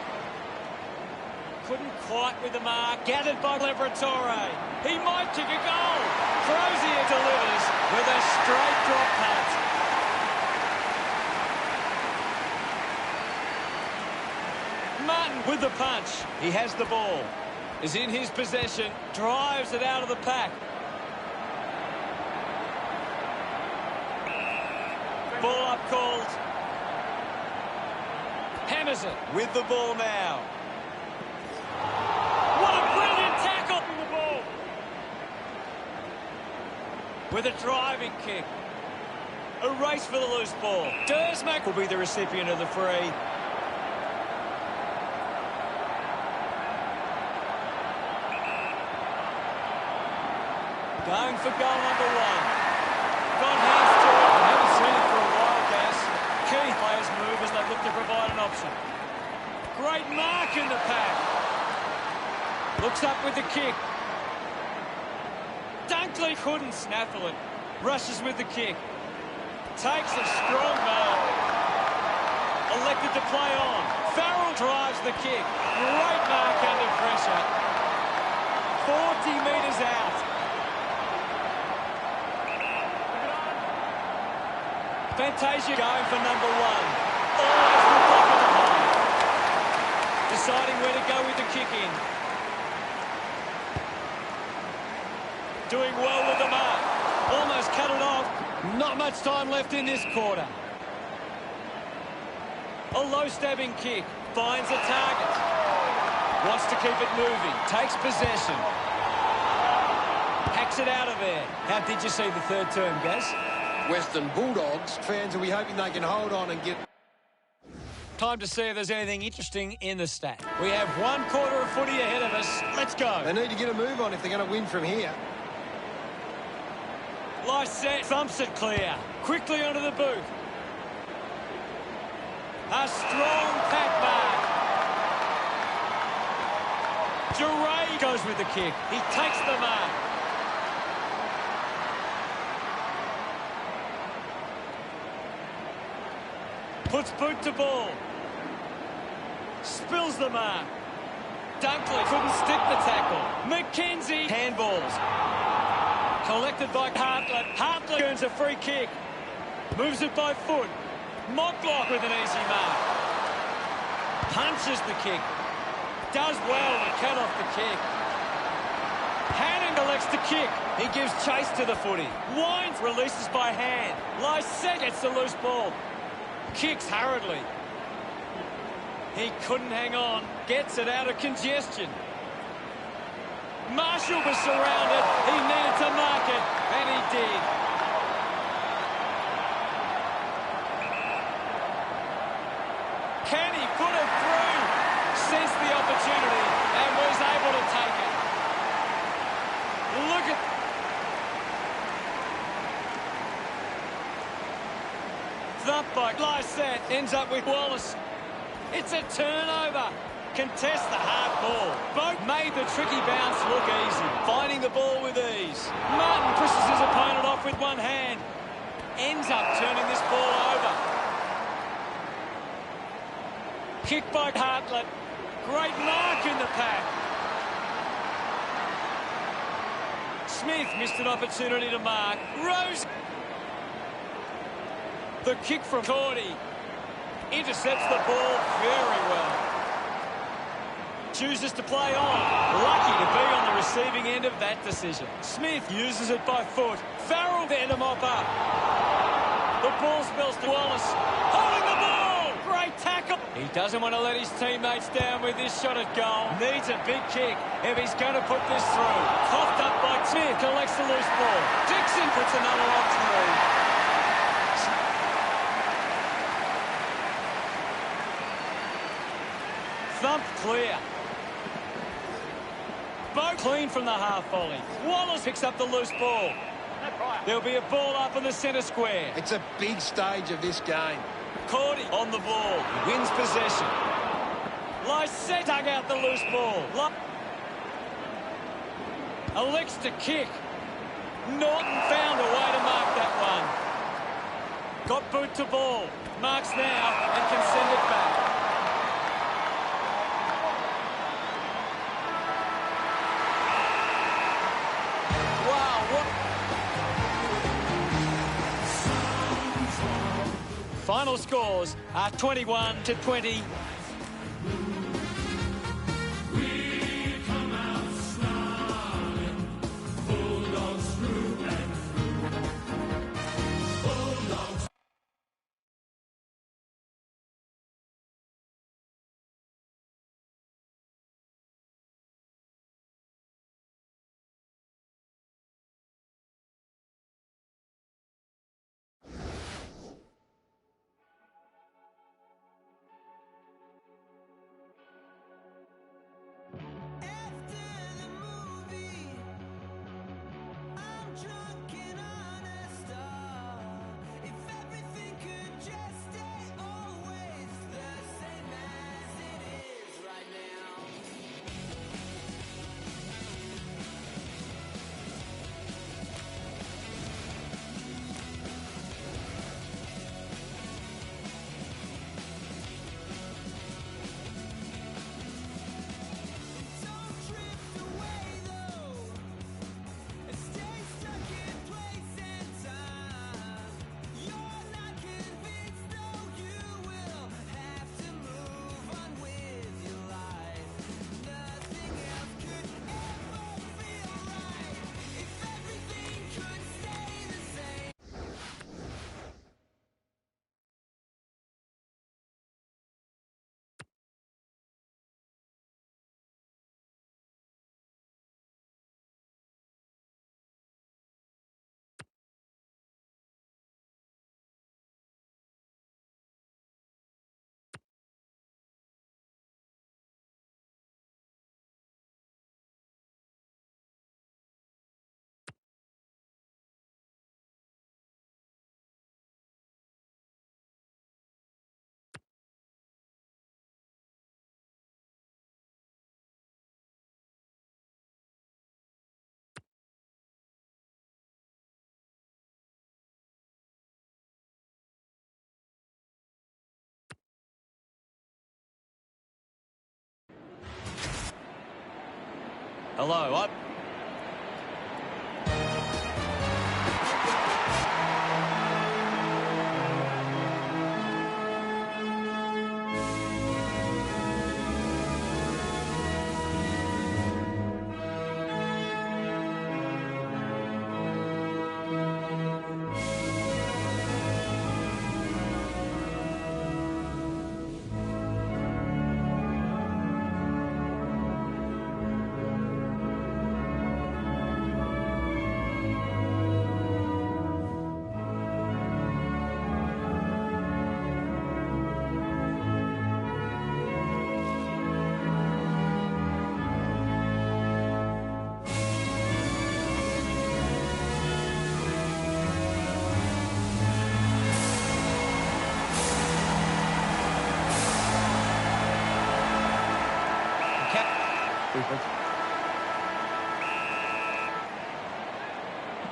Couldn't quite with the mark. Gathered by Liberatore. He might kick a goal. Crozier delivers with a straight drop punt. Martin with the punch. He has the ball. Is in his possession. Drives it out of the pack. Ball up called. Hammers it with the ball now. What a brilliant tackle from the ball. With a driving kick. A race for the loose ball. Dersmak will be the recipient of the free. Going for goal number one. Got hands to it. I haven't seen it for a while, Gaz. Key players move as they look to provide an option. Great mark in the pack. Looks up with the kick. Dunkley couldn't snaffle it. Rushes with the kick. Takes a strong mark. Elected to play on. Farrell drives the kick. Great mark under pressure. 40 metres out. Fantasia going for number one. Always the top of the line. Deciding where to go with the kick in. Doing well with the mark. Almost cut it off. Not much time left in this quarter. A low stabbing kick. Finds a target. Wants to keep it moving. Takes possession. Hacks it out of there. How did you see the third term, Gaz? Western Bulldogs fans will be hoping they can hold on and get... Time to see if there's anything interesting in the stat. We have 1 quarter of footy ahead of us. Let's go. They need to get a move on if they're going to win from here. Lysette thumps it clear. Quickly onto the boot. A strong pack mark. Duray goes with the kick. He takes the mark. Puts boot to ball. Spills the mark. Dunkley couldn't stick the tackle. McKenzie handballs. Collected by Hartlett. Hartlett earns a free kick. Moves it by foot. Montblock with an easy mark. Punches the kick. Does well to cut off the kick. Hannon elects to kick. He gives chase to the footy. Wines releases by hand. Lysette gets the loose ball. Kicks hurriedly. He couldn't hang on. Gets it out of congestion. Marshall was surrounded. He needed to mark it, and he did. Can he put it through? Sensed the opportunity and was able to take it. Look at... Thump by Lysette ends up with Wallace. It's a turnover. Contest the hard ball. Boat made the tricky bounce look easy. Finding the ball with ease. Martin pushes his opponent off with one hand. Ends up turning this ball over. Kick by Hartlett. Great mark in the pack. Smith missed an opportunity to mark. Rose. The kick from Cordy. Intercepts the ball very well. Chooses to play on. Lucky to be on the receiving end of that decision. Smith uses it by foot. Farrell there to mop up. The ball spills to Wallace. Holding the ball! Great tackle. He doesn't want to let his teammates down with this shot at goal. Needs a big kick if he's going to put this through. Coughed up by Smith. Collects the loose ball. Dixon puts another on through. Thump clear. Boat clean from the half volley. Wallace picks up the loose ball. There'll be a ball up in the centre square. It's a big stage of this game. Cordy on the ball. He wins possession. Lysette dug out the loose ball. Elects to kick. Norton found a way to mark that one. Got boot to ball. Marks now and can send it back. Final scores are 21-20. Hello,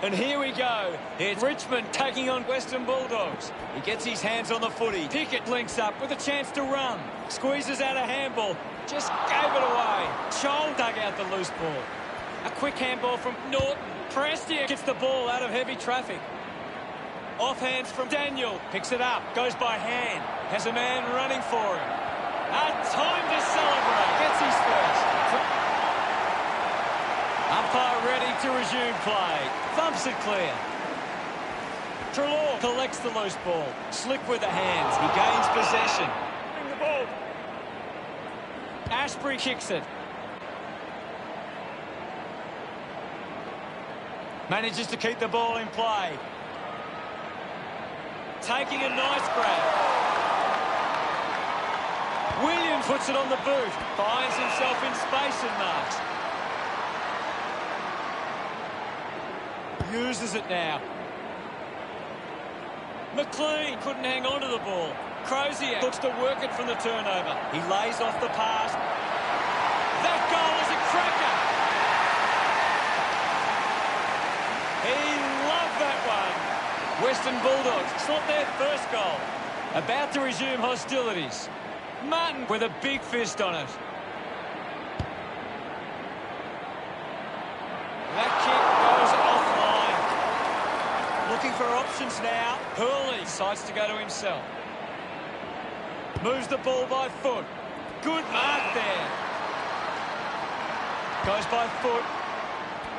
and here we go. It's Richmond taking on Western Bulldogs. He gets his hands on the footy. Pickett links up with a chance to run. Squeezes out a handball. Just gave it away. Scholl dug out the loose ball. A quick handball from Norton. Prestia gets the ball out of heavy traffic. Off hands from Daniel. Picks it up. Goes by hand. Has a man running for him. A time to celebrate. Gets his first. Umpire ready to resume play. Thumps it clear. Trelaw collects the loose ball. Slick with the hands. He gains possession. Bring the ball. Ashbury kicks it. Manages to keep the ball in play. Taking a nice grab. Williams puts it on the boot. Finds himself in space and marks. Uses it now. McLean couldn't hang on to the ball. Crozier looks to work it from the turnover. He lays off the pass. That goal is a cracker. He loved that one. Western Bulldogs, it's not their first goal. About to resume hostilities. Martin with a big fist on it. That kick goes offline. Looking for options now. Hurley decides to go to himself. Moves the ball by foot. Good mark there. Goes by foot.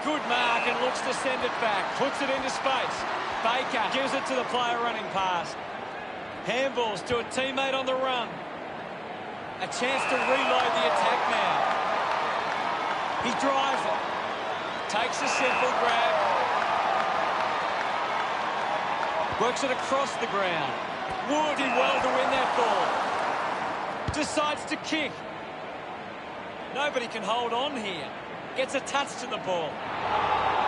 Good mark and looks to send it back. Puts it into space. Baker gives it to the player running past. Handballs to a teammate on the run. A chance to reload the attack now. He drives it. Takes a simple grab. Works it across the ground. Wood did well to win that ball. Decides to kick. Nobody can hold on here. Gets a touch to the ball.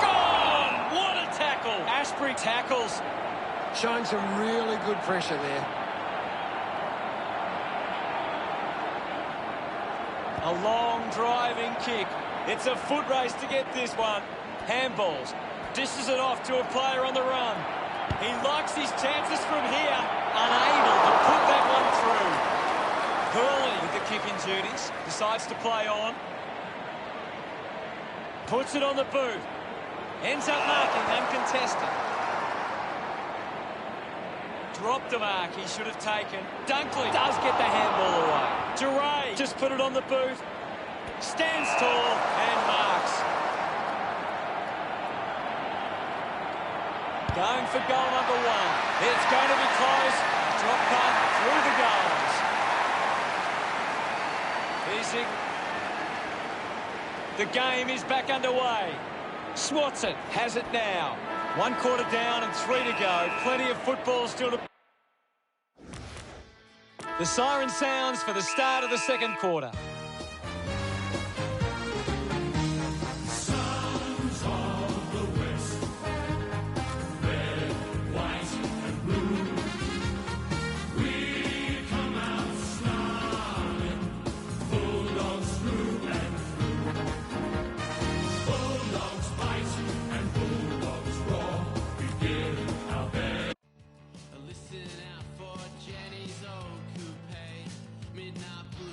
Gone! What a tackle! Ashbury tackles. Showing some really good pressure there. A long driving kick. It's a foot race to get this one. Handballs. Dishes it off to a player on the run. He likes his chances from here. Unable to put that one through. Hurley with the kicking duties. Decides to play on. Puts it on the boot. Ends up marking uncontested. Dropped a mark he should have taken. Dunkley does get the handball away. Duray just put it on the boot. Stands tall and marks. Going for goal number one. It's going to be close. Drop punt through the goals. Easy. The game is back underway. Swats it. Has it now. 1 quarter down and 3 to go. Plenty of football still to... The siren sounds for the start of the second quarter. Sons of the West, red, white, and blue. We come out snarling, Bulldogs through and through. Bulldogs fight and Bulldogs roar. We give our best. Listen out for Jenny's old coupe, midnight blue.